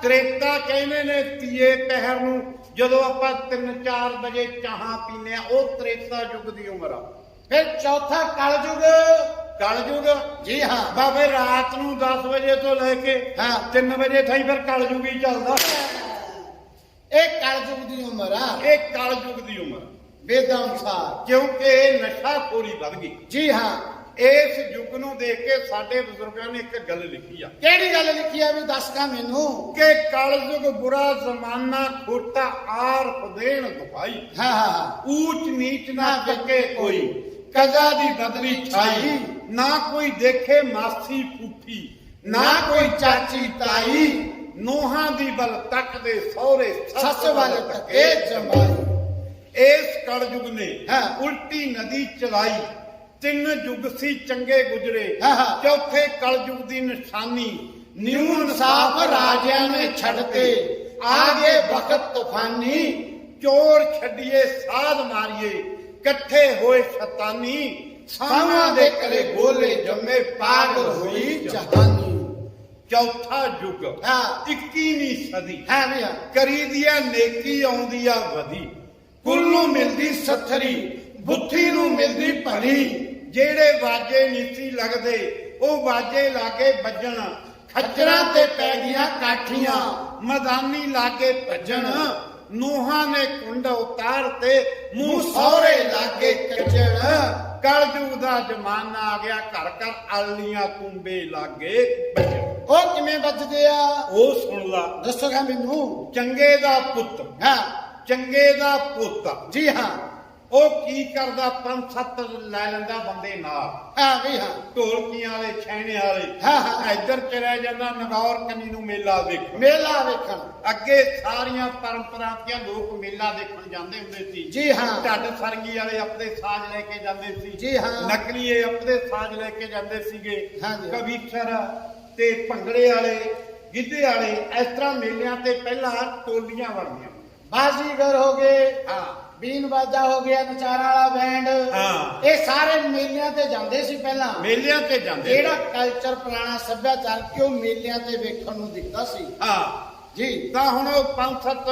ਤ੍ਰੇਤਾ ਕਹਿੰਦੇ ਨੇ ਤੀਏ ਪਹਿਰ ਨੂੰ, ਜਦੋਂ ਆਪਾਂ 3-4 ਵਜੇ ਚਾਹਾਂ ਪੀਨੇ ਆ, ਉਹ ਤ੍ਰੇਤਾ ਯੁੱਗ ਦੀ ਉਮਰ ਆ। ਫਿਰ ਚੌਥਾ ਕਲਯੁਗ। ਕਲਯੁਗ ਜੀ ਹਾਂ। ਬਾਬੇ ਰਾਤ ਨੂੰ 10 ਵਜੇ ਤੋਂ ਲੈ ਕੇ ਹਾਂ 3 ਵਜੇ ਤਾਈਂ ਫਿਰ ਕਲਯੁਗ ਹੀ ਚੱਲਦਾ। ਇਹ ਕਲਯੁਗ ਦੀ ਉਮਰ ਆ ਇਹ ਕਲਯੁਗ ਦੀ ਉਮਰ ਆ। ਵੇਦਾਂ ਅਨੁਸਾਰ, ਕਿਉਂਕਿ ਇਹ ਨਸ਼ਾਖੋਰੀ ਵੱਧ ਗਈ। ਜੀ ਹਾਂ। ਇਸ ਯੁੱਗ ਨੂੰ ਦੇਖ ਕੇ ਸਾਡੇ ਬਜ਼ੁਰਗਾਂ ਨੇ ਇੱਕ ਗੱਲ ਲਿਖੀ ਆ ਕਿਹੜੀ ਗੱਲ ਲਿਖੀ ਆ ਵੀ ਦੱਸ ਕਾ ਮੈਨੂੰ। ਕਿ ਕਲਯੁਗ ਬੁਰਾ ਜ਼ਮਾਨਾ, ਖੋਟਾ ਆਰ ਖੁਦੇਣ ਦੁਹਾਈ, ਹਾਂ ਊਚ ਨੀਚ ਨਾ ਚੱਕੇ ਕੋਈ, ਕਜ਼ਾ ਦੀ ਬਦਲੀ ਛਾਈ, ਨਾ ਕੋਈ ਦੇਖੇ ਮਾਸੀ ਫੂਫੀ, ਨਾ ਕੋਈ ਚਾਚੀ ਤਾਈ, ਨੋਹਾਂ ਦੀ ਬਲ ਤੱਕਦੇ ਸਹੁਰੇ ਸੱਸ ਵੱਲ ਧੱਕੇ ਜਮਾਈ। ਇਸ ਕਲਯੁਗ ਨੇ ਹਾਂ। ਉਲਟੀ ਨਦੀ ਚਲਾਈ, 3 ਯੁੱਗ ਸੀ ਚੰਗੇ ਗੁਜਰੇ, ਹਾਂ। ਚੌਥੇ ਕਲਯੁਗ ਦੀ ਨਿਸ਼ਾਨੀ, ਨਿਊ ਇਨਸਾਫ ਰਾਜਿਆਂ ਨੇ ਛੱਡਤੇ, ਆਗੇ ਵਕਤ ਤੂਫਾਨੀ, ਚੋਰ ਛੱਡੀਏ ਸਾਧ ਮਾਰੀਏ, ਇਕੱਠੇ ਹੋਏ ਸ਼ੈਤਾਨੀ, ਸਾਵਾਂ ਦੇ ਕਲੇ ਗੋਲੇ ਜੰਮੇ, ਪਾਗਲ ਹੋਈ ਜਹਾਨੀ। ਚੌਥਾ ਯੁੱਗ ਹਾਂ 21ਵੀਂ ਸਦੀ, ਹਾਂ ਵੀ ਹਾਂ। ਕਰੀ ਦੀਆਂ ਨੇਕੀ ਆਉਂਦੀ ਆ ਵਧੀ, ਕੁੱਲ ਨੂੰ ਮਿਲਦੀ ਸੱਥਰੀ, ਬੁੱਥੀ ਨੂੰ ਮਿਲਦੀ ਭਲੀ। ਜਿਹੜੇ ਵਾਜੇ ਨੀਤੀ ਲੱਗਦੇ ਉਹ ਵਾਜੇ ਲਾਗੇ ਵੱਜਣ, ਖੱਚਰਾਂ ਤੇ ਪੈ ਗਈਆਂ ਕਾਠੀਆਂ, ਮੈਦਾਨੀ ਲਾਗੇ ਭੱਜਣ, ਨੂਹਾਂ ਨੇ ਕੁੰਡ ਉਤਾਰ ਤੇ ਮੂੰਹ ਸਹੁਰੇ ਲਾਗੇ ਕੱਜਣ। ਕਲਯੁਗ ਦਾ ਜ਼ਮਾਨਾ ਆ ਗਿਆ, ਘਰ ਘਰ ਆਲੀਆਂ ਕੁੰਬੇ ਲਾਗੇ ਵੱਜਣ। ਉਹ ਕਿਵੇਂ ਵੱਜਦੇ ਆ? ਉਹ ਸੁਣ ਲਾ, ਦੱਸੋਗਾ ਮੈਨੂੰ। ਚੰਗੇ ਦਾ ਪੁੱਤ, ਹਾਂ ਚੰਗੇ ਦਾ ਪੁੱਤ, ਜੀ ਹਾਂ। ਉਹ ਕੀ ਕਰਦਾ, 5-7 ਲੈ ਲੈਂਦਾ ਬੰਦੇ ਨਾਲ, ਹਾਂ ਵੀ ਹਾਂ। ਢੋਲਕੀਆਂ ਵਾਲੇ ਛੈਣੇ ਵਾਲੇ, ਹਾਂ, ਹਾਂ। ਇੱਧਰ ਚਲਿਆ ਜਾਂਦਾ ਨਗੌਰ ਕੰਨੀ ਨੂੰ ਮੇਲਾ ਵੇਖਣ। ਮੇਲਾ ਵੇਖਣ। ਅੱਗੇ ਸਾਰੀਆਂ ਪਰੰਪਰਾਵਾਂ ਦੀਆਂ ਲੋਕ ਮੇਲਾ ਦੇਖਣ ਜਾਂਦੇ ਹੁੰਦੇ ਸੀ। ਜੀ ਹਾਂ। ਢੱਡ ਸਰੰਗੀ ਵਾਲੇ ਆਪਣੇ ਸਾਜ਼ ਲੈ ਕੇ ਜਾਂਦੇ ਸੀ। ਜੀ ਹਾਂ। ਨਕਲੀਏ ਆਪਣੇ ਸਾਜ਼ ਲੈ ਕੇ ਜਾਂਦੇ ਸੀਗੇ। ਹਾਂ ਜੀ। ਕਬੀਤਰ ਤੇ ਭੰਗੜੇ ਵਾਲੇ, ਗਿੱਧੇ ਵਾਲੇ, ਇਸ ਤਰ੍ਹਾਂ ਮੇਲਿਆਂ ਤੇ ਪਹਿਲਾਂ ਟੋਲੀਆਂ ਬਣਦੀਆਂ। ਬਾਜ਼ੀਗਰ ਹੋ ਗਏ, ਹਾਂ, ਬੀਨ ਬਾਜਾ ਹੋ ਗਿਆ, ਨਚਾਰਾਂ ਵਾਲਾ ਬੈਂਡ, ਹਾਂ। ਇਹ ਸਾਰੇ ਮੇਲਿਆਂ ਤੇ ਜਾਂਦੇ ਸੀ ਪਹਿਲਾਂ। ਮੇਲਿਆਂ ਤੇ ਜਾਂਦੇ। ਜਿਹੜਾ ਕਲਚਰ, ਪੁਰਾਣਾ ਸੱਭਿਆਚਾਰ ਕਿ ਉਹ ਮੇਲਿਆਂ ਤੇ ਵੇਖਣ ਨੂੰ ਦਿਖਦਾ ਸੀ। ਹਾਂ ਜੀ। ਤਾਂ ਹੁਣ ਉਹ 5-7,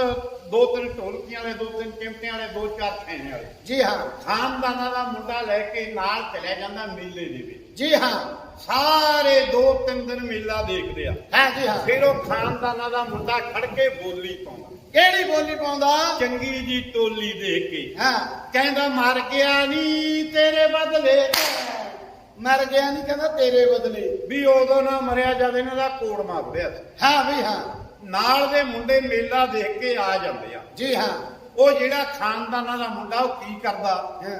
2-3 ਢੋਲਕੀਆਂ ਵਾਲੇ, 2-3 ਚਿਮਟਿਆਂ ਵਾਲੇ, 2-4 ਛੈਣੇ ਵਾਲੇ, ਜੀ ਹਾਂ। ਖਾਨਦਾਨਾਂ ਦਾ ਮੁੰਡਾ ਲੈ ਕੇ ਨਾਲ ਚਲਿਆ ਜਾਂਦਾ ਮੇਲੇ ਦੇ ਵਿੱਚ। ਜੀ ਹਾਂ। ਸਾਰੇ 2-3 ਦਿਨ ਮੇਲਾ ਦੇਖਦੇ ਆ। ਹਾਂ ਜੀ ਹਾਂ। ਫਿਰ ਉਹ ਖਾਨਦਾਨਾਂ ਦਾ ਮੁੰਡਾ ਖੜ ਕੇ ਬੋਲੀ ਪਾਉਂਦਾ, ਕਿਹੜੀ ਬੋਲੀ ਪਾਉਂਦਾ? ਚੰਗੀ ਜੀ ਟੋਲੀ ਦੇਖ ਕੇ ਹਾਂ। ਕਹਿੰਦਾ ਮਰ ਗਿਆ ਨੀ ਤੇਰੇ ਬਦਲੇ, ਮਰ ਗਿਆ ਨਹੀਂ ਕਹਿੰਦਾ ਤੇਰੇ ਬਦਲੇ। ਵੀ ਉਦੋਂ ਨਾ ਮਰਿਆ ਜਦ ਇਹਨਾਂ ਦਾ ਕੋੜ ਮਾਰਦਿਆ ਸੀ। ਹਾਂ ਵੀ ਹਾਂ। ਨਾਲ ਦੇ ਮੁੰਡੇ ਮੇਲਾ ਦੇਖ ਕੇ ਆ ਜਾਂਦੇ ਆ। ਜੀ ਹਾਂ। ਉਹ ਜਿਹੜਾ ਖਾਨਦਾਨਾਂ ਦਾ ਮੁੰਡਾ ਉਹ ਕੀ ਕਰਦਾ, ਹਾਂ।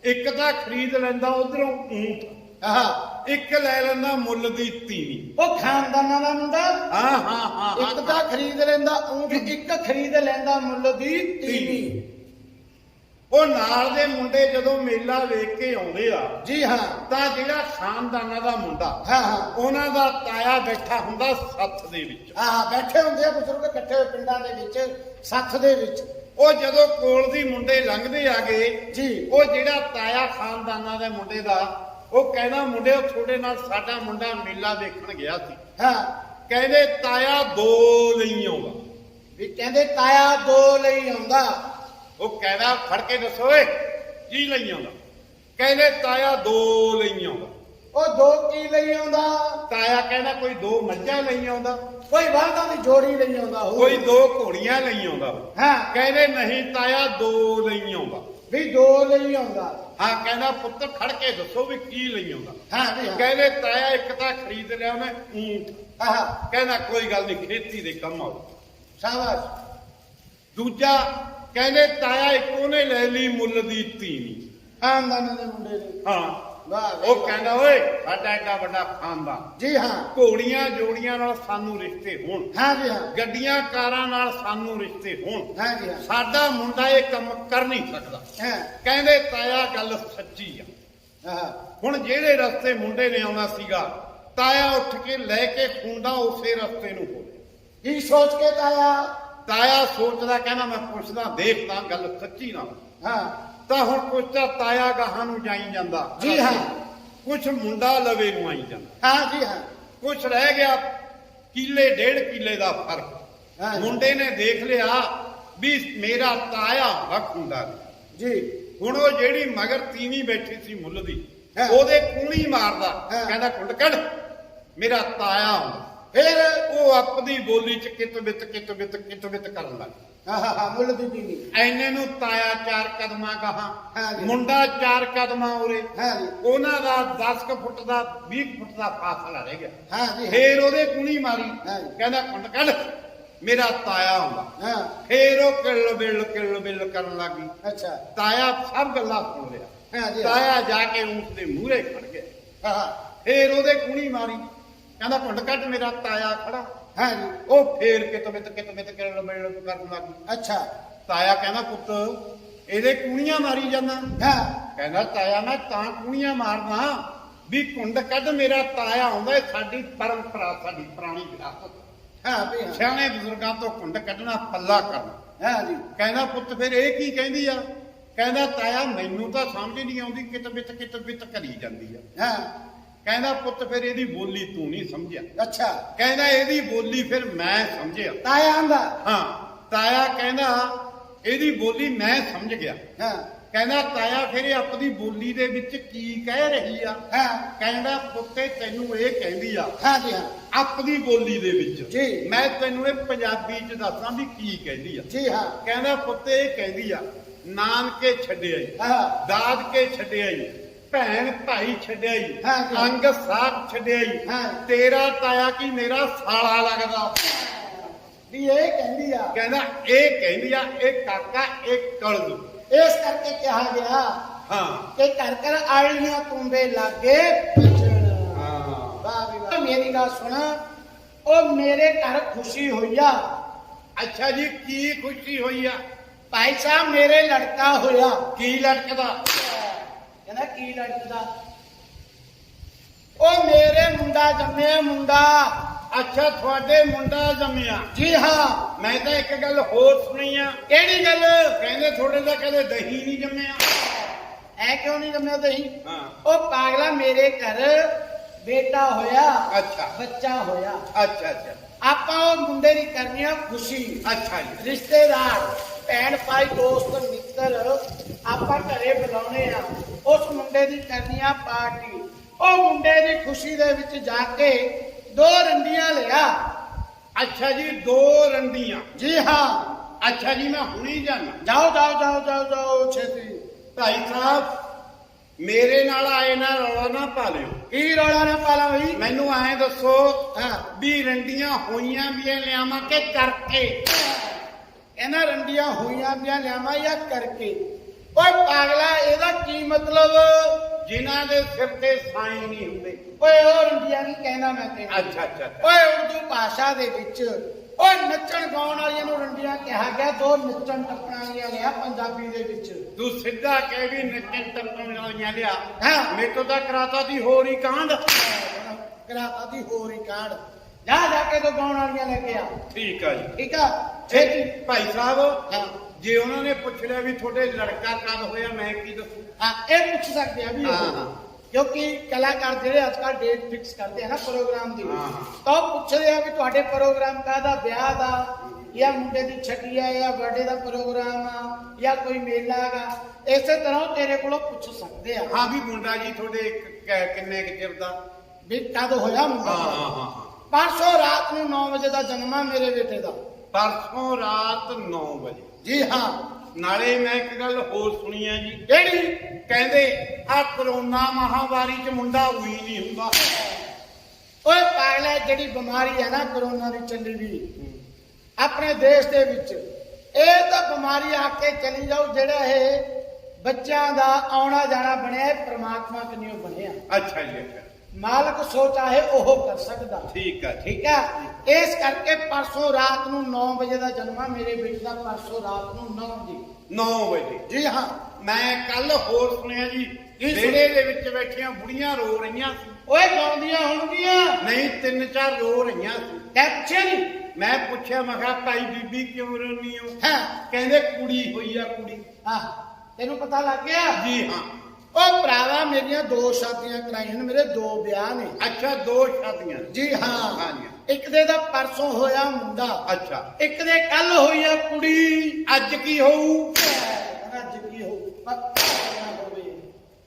ਇੱਕ ਤਾਂ ਖਰੀਦ ਲੈਂਦਾ ਉਧਰੋਂ ਊਂਠ, ਆਹ ਇੱਕ ਲੈ ਲੈਂਦਾ ਮੁੱਲ ਦੀ ਤੀਵੀਂ। ਉਹ ਖਾਨਦਾਨਾਂ ਦਾ ਮੁੰਡਾ ਹਾਂ ਹਾਂ ਹਾਂ ਇੱਕ ਤਾਂ ਖਰੀਦ ਲੈਂਦਾ ਊਂਠ, ਇੱਕ ਖਰੀਦ ਲੈਂਦਾ ਮੁੱਲ ਦੀ ਤੀਵੀਂ। ਉਹ ਨਾਲ ਦੇ ਮੁੰਡੇ ਜਦੋਂ ਮੇਲਾ ਵੇਖ ਕੇ ਆਉਂਦੇ ਆ, ਜੀ ਹਾਂ। ਤਾਂ ਜਿਹੜਾ ਖਾਨਦਾਨਾਂ ਦਾ ਮੁੰਡਾ, ਹਾਂ ਹਾਂ। ਉਹਨਾਂ ਦਾ ਤਾਇਆ ਬੈਠਾ ਹੁੰਦਾ ਸੱਥ ਦੇ ਵਿੱਚ। ਆਹ ਬੈਠੇ ਹੁੰਦੇ ਆ ਬਜ਼ੁਰਗ ਇਕੱਠੇ ਹੋਏ ਪਿੰਡਾਂ ਦੇ ਵਿੱਚ, ਸੱਥ ਦੇ ਵਿੱਚ। ਉਹ ਜਦੋਂ ਕੋਲ ਦੀ ਮੁੰਡੇ ਲੰਘਦੇ ਆਗੇ ਜੀ। ਉਹ ਜਿਹੜਾ ਤਾਇਆ ਖਾਨਦਾਨਾਂ ਦੇ ਮੁੰਡੇ ਦਾ, ਉਹ ਕਹਿੰਦਾ ਮੁੰਡਿਓ ਤੁਹਾਡੇ ਨਾਲ ਸਾਡਾ ਮੁੰਡਾ ਮੇਲਾ ਵੇਖਣ ਗਿਆ ਸੀ। ਹਾਂ। ਕਹਿੰਦੇ ਤਾਇਆ 2 ਲਈ ਆਉਂਦਾ। ਵੀ ਕਹਿੰਦੇ ਤਾਇਆ 2 ਲਈ ਆਉਂਦਾ। ਉਹ ਕਹਿੰਦਾ ਫੜ ਕੇ ਦੱਸੋ ਓਏ ਕੀ ਲਈ ਆਉਂਦਾ। ਕਹਿੰਦੇ ਤਾਇਆ 2 ਲਈ ਆਉਂਦਾ। ਉਹ 2 ਕੀ ਲਈ ਆਉਂਦਾ? ਤਾਇਆ ਕਹਿੰਦਾ ਕੋਈ 2 ਮੱਝਾਂ ਲਈ ਆਉਂਦਾ, ਕੋਈ ਬਲਦਾਂ ਦੀ ਜੋੜੀ ਲਈ ਆਉਂਦਾ ਹੋਊ। ਕੋਈ 2 ਘੋੜੀਆਂ ਲਈ ਆਉਂਦਾ। ਹਾਂ। ਕਹਿੰਦੇ ਨਹੀਂ ਤਾਇਆ 2 ਲਈ ਆਉਂਦਾ। ਵੀ 2 ਲਈ ਆਉਂਦਾ। ਹਾਂ। ਕਹਿੰਦਾ ਪੁੱਤ ਖੜ ਕੇ ਦੱਸੋ ਵੀ ਕੀ ਲਈ ਆਉਂਦਾ। ਹਾਂ ਵੀ ਹਾਂ। ਕਹਿੰਦੇ ਤਾਇਆ ਇੱਕ ਤਾਂ ਖਰੀਦ ਲਿਆ ਉਹਨੇ ਊਂਠ। ਆਹ ਕਹਿੰਦਾ ਕੋਈ ਗੱਲ ਨਹੀਂ, ਖੇਤੀ ਦੇ ਕੰਮ ਆਉ। ਸ਼ਾਬਾਸ਼। ਦੂਜਾ ਕਹਿੰਦੇ ਤਾਇਆ ਇੱਕ ਉਹਨੇ ਲੈ ਲਈ ਮੁੱਲ ਦੀ ਤੀਵੀਂ। ਖਾਨਦਾਨਾਂ ਦੇ ਮੁੰਡੇ ਨੇ। ਹਾਂ। ਵਾਹ। ਉਹ ਕਹਿੰਦਾ ਓਏ ਸਾਡਾ ਐਡਾ ਵੱਡਾ ਖਾਨਦਾਨ, ਜੀ ਹਾਂ। ਘੋੜੀਆਂ ਜੋੜੀਆਂ ਨਾਲ ਸਾਨੂੰ ਰਿਸ਼ਤੇ ਹੋਣ, ਹਾਂ ਜੀ ਹਾਂ। ਗੱਡੀਆਂ ਕਾਰਾਂ ਨਾਲ ਸਾਨੂੰ ਰਿਸ਼ਤੇ ਹੋਣ, ਹਾਂ ਜੀ ਹਾਂ। ਸਾਡਾ ਮੁੰਡਾ ਇਹ ਕੰਮ ਕਰ ਨਹੀਂ ਸਕਦਾ। ਹਾਂ। ਕਹਿੰਦੇ ਤਾਇਆ ਗੱਲ ਸੱਚੀ ਆ। ਆਹ ਹੁਣ ਜਿਹੜੇ ਰਸਤੇ ਮੁੰਡੇ ਨੇ ਆਉਣਾ ਸੀਗਾ, ਤਾਇਆ ਉੱਠ ਕੇ ਲੈ ਕੇ ਖੁੰਡਾ ਉਸੇ ਰਸਤੇ ਨੂੰ ਹੋ। ਕੀ ਸੋਚ ਕੇ ਤਾਇਆ? ਤਾਇਆ ਸੋਚਦਾ, ਕਹਿੰਦਾ ਮੈਂ ਪੁੱਛਦਾ ਦੇਖਦਾ ਗੱਲ ਸੱਚੀ ਨਾ। ਹਾਂ ਤਾਂ ਹੁਣ ਕੁਛ ਤਾਂ ਤਾਇਆ ਗਾਹਾਂ ਨੂੰ ਜਾਈ ਜਾਂਦਾ, ਜੀ ਹਾਂ, ਕੁਛ ਮੁੰਡਾ ਲਵੇ ਨੂੰ ਆਈ ਜਾਂਦਾ, ਹਾਂ ਜੀ ਹਾਂ, ਕੁਛ ਰਹਿ ਗਿਆ ਕਿੱਲੇ 1.5 ਕਿੱਲੇ ਦਾ ਫਰਕ। ਹਾਂ ਜੀ। ਮੁੰਡੇ ਨੇ ਦੇਖ ਲਿਆ ਵੀ ਮੇਰਾ ਤਾਇਆ ਵਖੁੰਦਾ ਜੀ ਹੁਣ ਉਹ ਜਿਹੜੀ ਮਗਰ ਤੀਵੀਂ ਬੈਠੀ ਸੀ ਮੁੱਲ ਦੀ, ਹਾਂ। ਉਹਦੇ ਕੂਣੀ ਮਾਰਦਾ, ਹਾਂ। ਕਹਿੰਦਾ ਕੁੰਡ ਕੱਢ ਮੇਰਾ ਤਾਇਆ ਆਉਂਦਾ। ਫਿਰ ਉਹ ਆਪਣੀ ਬੋਲੀ ਚ ਕਿਤ ਬਿਤ ਕਰਨ ਲੱਗ ਹਾਂ ਮੁੱਲ ਦੀ ਬੀਵੀ। ਐਨੇ ਨੂੰ ਤਾਇਆ 4 ਕਦਮਾਂ ਹਾਂ ਗਾਹਾਂ, ਜੀ। ਮੁੰਡਾ 4 ਕਦਮਾਂ ਉਰੇ। ਹਾਂ ਜੀ। ਉਹਨਾਂ ਦਾ 10 ਫੁੱਟ ਦਾ 20 ਫੁੱਟ ਦਾ ਫਾਸਲਾ ਰਹਿ ਗਿਆ। ਹਾਂ ਜੀ ਫੇਰ ਉਹਦੇ ਕੂਣੀ ਮਾਰੀ, ਹਾਂ ਜੀ। ਕਹਿੰਦਾ ਕੁੰਡ ਕੱਢ ਮੇਰਾ ਤਾਇਆ ਆਉਂਦਾ। ਹਾਂ ਫੇਰ ਉਹ ਕਿੱਲ ਬਿੱਲ ਕਰਨ ਲੱਗੀ। ਅੱਛਾ ਤਾਇਆ ਸਭ ਗੱਲਾਂ ਸੁਣ ਲਿਆ। ਹਾਂ ਜੀ ਤਾਇਆ ਜਾ ਕੇ ਊਂਠ ਦੇ ਮੂਹਰੇ ਖੜ ਗਿਆ। ਹਾਂ ਫੇਰ ਉਹਦੇ ਕੂਣੀ ਮਾਰੀ, ਕਹਿੰਦਾ ਕੁੰਡ ਕੱਢ ਮੇਰਾ ਤਾਇਆ ਖੜਾ। ਹਾਂ ਜੀ ਉਹ ਫੇਰ ਕਿਤ ਬਿਤ ਕਰਨ ਲੱਗੀ। ਅੱਛਾ ਤਾਇਆ ਕਹਿੰਦਾ ਪੁੱਤ ਇਹਦੇ ਕੂਣੀਆਂ ਮਾਰੀ ਜਾਂਦਾ। ਹਾਂ ਕਹਿੰਦਾ ਤਾਇਆ ਮੈਂ ਤਾਂ ਕੂਣੀਆਂ ਮਾਰਦਾ ਵੀ ਕੁੰਡ ਕੱਢ ਮੇਰਾ ਤਾਇਆ ਆਉਂਦਾ, ਇਹ ਸਾਡੀ ਪਰੰਪਰਾ, ਸਾਡੀ ਪੁਰਾਣੀ ਵਿਰਾਸਤ। ਹਾਂ ਵੀ ਹਾਂ ਸਿਆਣੇ ਬਜ਼ੁਰਗਾਂ ਤੋਂ ਕੁੰਡ ਕੱਢਣਾ ਪੱਲਾ ਕਰਨਾ। ਹਾਂ ਜੀ ਕਹਿੰਦਾ ਪੁੱਤ ਫਿਰ ਇਹ ਕੀ ਕਹਿੰਦੀ ਆ? ਕਹਿੰਦਾ ਤਾਇਆ ਮੈਨੂੰ ਤਾਂ ਸਮਝ ਨਹੀਂ ਆਉਂਦੀ, ਕਿਤ ਬਿਤ ਕਰੀ ਜਾਂਦੀ ਆ। ਹਾਂ ਕਹਿੰਦਾ ਪੁੱਤ ਫਿਰ ਇਹਦੀ ਬੋਲੀ ਤੂੰ ਨਹੀਂ ਸਮਝਿਆ। ਅੱਛਾ ਕਹਿੰਦਾ ਇਹਦੀ ਬੋਲੀ ਫਿਰ ਮੈਂ ਸਮਝਿਆ। ਤਾਇਆ ਆਂਦਾ। ਹਾਂ ਤਾਇਆ ਕਹਿੰਦਾ ਇਹਦੀ ਬੋਲੀ ਮੈਂ ਸਮਝ ਗਿਆ। ਹਾਂ ਕਹਿੰਦਾ ਤਾਇਆ ਫਿਰ ਇਹ ਆਪਣੀ ਬੋਲੀ ਦੇ ਵਿੱਚ ਕੀ ਕਹਿ ਰਹੀ ਆ? ਹਾਂ ਕਹਿੰਦਾ ਪੁੱਤੇ ਤੈਨੂੰ ਇਹ ਕਹਿੰਦੀ ਆ ਹਾਂ ਜੀ ਹਾਂ ਆਪਣੀ ਬੋਲੀ ਦੇ ਵਿੱਚ। ਜੀ। ਮੈਂ ਤੈਨੂੰ ਇਹ ਪੰਜਾਬੀ ਚ ਦੱਸਾਂ ਵੀ ਕੀ ਕਹਿੰਦੀ ਆ। ਜੀ ਹਾਂ ਕਹਿੰਦਾ ਪੁੱਤੇ ਇਹ ਕਹਿੰਦੀ ਆ ਨਾਨਕੇ ਛੱਡਿਆ ਈ, ਹਾਂ ਦਾਦਕੇ ਛੱਡਿਆ ਈ, ਭੈਣ ਭਾਈ ਛੱਡਿਆ ਈ, ਹਾਂ ਜੀ। ਅੰਗ ਸਾਥ ਛੱਡਿਆ ਈ, ਹਾਂ। ਤੇਰਾ ਤਾਇਆ ਕੀ ਮੇਰਾ ਸਾਲਾ ਲੱਗਦਾ। ਵੀ ਇਹ ਕਹਿੰਦੀ ਆ। ਕਹਿੰਦਾ ਇਹ ਕਹਿੰਦੀ ਆ ਇਹ ਕਾਕਾ ਇਹ ਕਲਜੂ। ਇਸ ਕਰਕੇ ਕਿਹਾ ਗਿਆ ਹਾਂ ਕਿ ਘਰ ਘਰ ਆਲੀਆਂ ਤੁੰਬੇ ਲਾਗੇ ਬਚਣ। ਹਾਂ ਵਾਹ ਵੀ ਵਾਹ। ਮੇਰੀ ਗੱਲ ਸੁਣ, ਉਹ ਮੇਰੇ ਘਰ ਖੁਸ਼ੀ ਹੋਈ ਆ। ਅੱਛਾ ਜੀ ਕੀ ਖੁਸ਼ੀ ਹੋਈ ਆ? ਭਾਈ ਸਾਹਿਬ ਮੇਰੇ ਲੜਕਾ ਹੋਇਆ। ਕੀ ਲਟਕਦਾ? ਕਹਿੰਦਾ ਕੀ ਲੜਕਦਾ? ਉਹ ਮੇਰੇ ਮੁੰਡਾ ਜੰਮਿਆ ਮੁੰਡਾ। ਅੱਛਾ ਤੁਹਾਡੇ ਮੁੰਡਾ ਜੰਮਿਆ। ਜੀ ਹਾਂ। ਮੈਂ ਤਾਂ ਇੱਕ ਗੱਲ ਹੋਰ ਸੁਣੀ ਆ। ਕਿਹੜੀ ਗੱਲ? ਕਹਿੰਦੇ ਤੁਹਾਡੇ ਦਾ ਕਦੇ ਦਹੀਂ ਨਹੀਂ ਜੰਮਿਆ। ਐ ਕਿਉਂ ਨਹੀਂ ਜੰਮਿਆ ਤੁਸੀਂ? ਹਾਂ ਉਹ ਪਾਗਲਾ ਮੇਰੇ ਘਰ ਬੇਟਾ ਹੋਇਆ। ਅੱਛਾ ਬੱਚਾ ਹੋਇਆ। ਅੱਛਾ ਅੱਛਾ ਆਪਾਂ ਉਹ ਮੁੰਡੇ ਦੀ ਕਰਨੀ ਆ ਖੁਸ਼ੀ। ਅੱਛਾ ਜੀ ਰਿਸ਼ਤੇਦਾਰ ਭੈਣ ਭਾਈ ਦੋਸਤ ਮਿੱਤਰ ਆਪਾਂ ਘਰੇ ਬੁਲਾਉਣੇ ਆ। ਉਸ ਮੁੰਡੇ ਦੀ ਕਰਨੀ ਆ ਪਾਰਟੀ। ਉਹ ਮੁੰਡੇ ਦੀ ਖੁਸ਼ੀ ਦੇ ਵਿੱਚ ਜਾ ਕੇ 2 ਰੰਡੀਆਂ ਲਿਆ। ਅੱਛਾ ਜੀ 2 ਰੰਡੀਆਂ। ਜੀ ਹਾਂ। ਅੱਛਾ ਜੀ ਮੈਂ ਹੁਣੀ ਜਾਣਾ। ਜਾਓ ਜਾਓ ਜਾਓ ਜਾਓ ਜਾਓ ਛੇਤੀ। ਭਾਈ ਸਾਹਿਬ ਮੇਰੇ ਨਾਲ ਆਏ ਨਾ ਰੌਲਾ ਨਾ ਪਾ ਲਿਓ। ਕੀ ਰੌਲਾ ਨਾ ਪਾਲਾ ਬਈ? ਮੈਨੂੰ ਐਂ ਦੱਸੋ ਹਾਂ ਵੀ ਰੰਡੀਆਂ ਹੋਈਆਂ ਵੀ ਲਿਆਵਾਂ ਕਿ ਕਰਕੇ? ਇਹਨਾਂ ਰੰਡੀਆਂ ਹੋਈਆਂ ਵੀਆਂ ਲਿਆਵਾਂ ਜਾਂ ਕਰਕੇ? ਓਏ ਪਾਗਲਾ ਇਹਦਾ ਕੀ ਮਤਲਬ? ਜਿਨ੍ਹਾਂ ਦੇ ਸਿਰ ਤੇ ਸਾਈਂ ਨਹੀਂ ਹੁੰਦੇ। ਓਏ ਉਹ ਰੰਡੀਆਂ ਨਹੀਂ ਕਹਿਣਾ ਮੈਂ ਤੈਨੂੰ। ਅੱਛਾ ਅੱਛਾ ਅੱਛਾ। ਓਏ ਉਰਦੂ ਭਾਸ਼ਾ ਦੇ ਵਿੱਚ ਓਏ ਨੱਚਣ ਗਾਉਣ ਵਾਲੀਆਂ ਨੂੰ ਰੰਡੀਆਂ ਕਿਹਾ ਗਿਆ। 2 ਨੱਚਣ ਟੱਪਣ ਵਾਲੀਆਂ ਲਿਆ ਪੰਜਾਬੀ ਦੇ ਵਿੱਚ। ਤੂੰ ਸਿੱਧਾ ਕਹਿ ਵੀ ਨੱਚਣ ਟੱਪਣ ਵਾਲੀਆਂ ਲਿਆ। ਹਾਂ। ਮੇਰੇ ਤੋਂ ਤਾਂ ਕਰਾਤਾ ਦੀ ਹੋਰ ਹੀ ਕਾਂਡ। ਕਰਾਤਾ ਦੀ ਹੋਰ ਹੀ ਕਾਢ। ਜਾ ਕੇ 2 ਗਾਉਣ ਵਾਲੀਆਂ ਲੈ ਕੇ ਆ। ਠੀਕ ਆ ਜੀ। ਠੀਕ ਆ ਛੇਤੀ। ਭਾਈ ਸਾਹਿਬ ਹਾਂ ਜੇ ਉਹਨਾਂ ਨੇ ਪੁੱਛ ਲਿਆ ਵੀ ਤੁਹਾਡੇ ਲੜਕਾ ਕਦ ਹੋਇਆ ਮੈਂ ਕੀ ਦੱਸੂ? ਹਾਂ ਇਹ ਪੁੱਛ ਸਕਦੇ ਆ ਵੀ ਉਹ। ਹਾਂ, ਹਾਂ। ਕਿਉਂਕਿ ਕਲਾਕਾਰ ਜਿਹੜੇ ਅੱਜ ਕੱਲ੍ਹ ਡੇਟ ਫਿਕਸ ਕਰਦੇ ਆ ਨਾ ਪ੍ਰੋਗਰਾਮ ਦੀ, ਹਾਂ। ਤਾਂ ਉਹ ਪੁੱਛਦੇ ਆ ਵੀ ਤੁਹਾਡੇ ਪ੍ਰੋਗਰਾਮ ਕਾਹਦਾ, ਵਿਆਹ ਦਾ ਜਾਂ ਮੁੰਡੇ ਦੀ ਛੱਟੀ ਆ ਜਾਂ ਬਰਥਡੇ ਦਾ ਪ੍ਰੋਗਰਾਮ ਆ ਜਾਂ ਕੋਈ ਮੇਲਾ ਹੈਗਾ। ਇਸੇ ਤਰ੍ਹਾਂ ਉਹ ਤੇਰੇ ਕੋਲੋਂ ਪੁੱਛ ਸਕਦੇ ਆ ਹਾਂ ਵੀ ਮੁੰਡਾ ਜੀ ਤੁਹਾਡੇ ਕਿੰਨੇ ਕੁ ਚਿਰ ਦਾ? ਵੀ ਕਦ ਹੋਇਆ ਮੁੰਡਾ। ਹਾਂ ਹਾਂ ਹਾਂ ਹਾਂ। ਪਰਸੋਂ ਰਾਤ ਨੂੰ 9 ਵਜੇ ਦਾ ਜਨਮ ਆ ਮੇਰੇ ਬੇਟੇ ਦਾ। ਪਰਸੋਂ ਰਾਤ 9 ਵਜੇ। ਜੀ ਹਾਂ। ਨਾਲੇ ਮੈਂ ਇੱਕ ਗੱਲ ਹੋਰ ਸੁਣੀ ਆ ਜੀ। ਕਿਹੜੀ? ਕਹਿੰਦੇ ਆ ਕਰੋਨਾ ਮਹਾਮਾਰੀ ਚ ਮੁੰਡਾ ਹੋਈ ਨਹੀਂ ਹੁੰਦਾ। ਓਏ ਪਾਗਲਾ ਜਿਹੜੀ ਬਿਮਾਰੀ ਹੈ ਨਾ ਕਰੋਨਾ ਦੀ ਚੱਲੀ ਵੀ ਆਪਣੇ ਦੇਸ਼ ਦੇ ਵਿੱਚ, ਇਹ ਤਾਂ ਬਿਮਾਰੀ ਆ ਕੇ ਚਲੀ ਜਾਊ। ਜਿਹੜਾ ਇਹ ਬੱਚਿਆਂ ਦਾ ਆਉਣਾ ਜਾਣਾ ਬਣਿਆ ਇਹ ਪ੍ਰਮਾਤਮਾ ਕਨਿਓ ਬਣਿਆ। ਅੱਛਾ ਜੀ ਅੱਛਾ। ਮਾਲਕ ਸੋ ਚਾਹੇ ਉਹ ਕਰ ਸਕਦਾ। ਠੀਕ ਆ ਠੀਕ ਆ। ਇਸ ਕਰਕੇ ਪਰਸੋਂ ਰਾਤ ਨੂੰ 9 ਵਜੇ ਦਾ ਜਨਮ ਆ ਮੇਰੇ ਬੇਟੇ ਦਾ। ਪਰਸੋਂ ਰਾਤ ਨੂੰ 9 ਵਜੇ। 9 ਵਜੇ। ਜੀ ਹਾਂ। ਮੈਂ ਕੱਲ ਹੋਰ ਸੁਣਿਆ ਜੀ ਵਿਹੜੇ ਦੇ ਵਿੱਚ ਬੈਠੀਆਂ ਬੁੜੀਆਂ ਰੋ ਰਹੀਆਂ ਸੀ। ਓਏ ਗਾਉਂਦੀਆਂ ਹੋਣਗੀਆਂ। ਨਹੀਂ 3-4 ਰੋ ਰਹੀਆਂ ਸੀ। ਤੈ ਪੁੱਛਿਆ ਨਹੀਂ? ਮੈਂ ਪੁੱਛਿਆ ਮੈਂ ਕਿਹਾ ਭਾਈ ਬੀਬੀ ਕਿਉਂ ਰੋਣੀ ਹੋ? ਹਾਂ ਕਹਿੰਦੇ ਕੁੜੀ ਹੋਈ ਆ ਕੁੜੀ। ਹਾਂ ਤੈਨੂੰ ਪਤਾ ਲੱਗ ਗਿਆ? ਜੀ ਹਾਂ। ਉਹ ਭਰਾਵਾ ਮੇਰੀਆਂ 2 ਸ਼ਾਦੀਆਂ ਕਰਾਈਆਂ ਨੇ, ਮੇਰੇ 2 ਵਿਆਹ ਨੇ। ਅੱਛਾ 2 ਸ਼ਾਦੀਆਂ। ਜੀ ਹਾਂ। ਹਾਂਜੀ। ਇੱਕ ਦੇ ਦਾ ਪਰਸੋਂ ਹੋਇਆ ਮੁੰਡਾ, ਅੱਛਾ ਇੱਕ ਦੇ ਕੱਲ ਹੋਈ ਆ ਕੁੜੀ। ਅੱਜ ਕੀ ਹੋਊ? ਅੱਜ ਕੀ ਹੋਊ ਪਤਾ ਨਾ ਹੋਵੇ।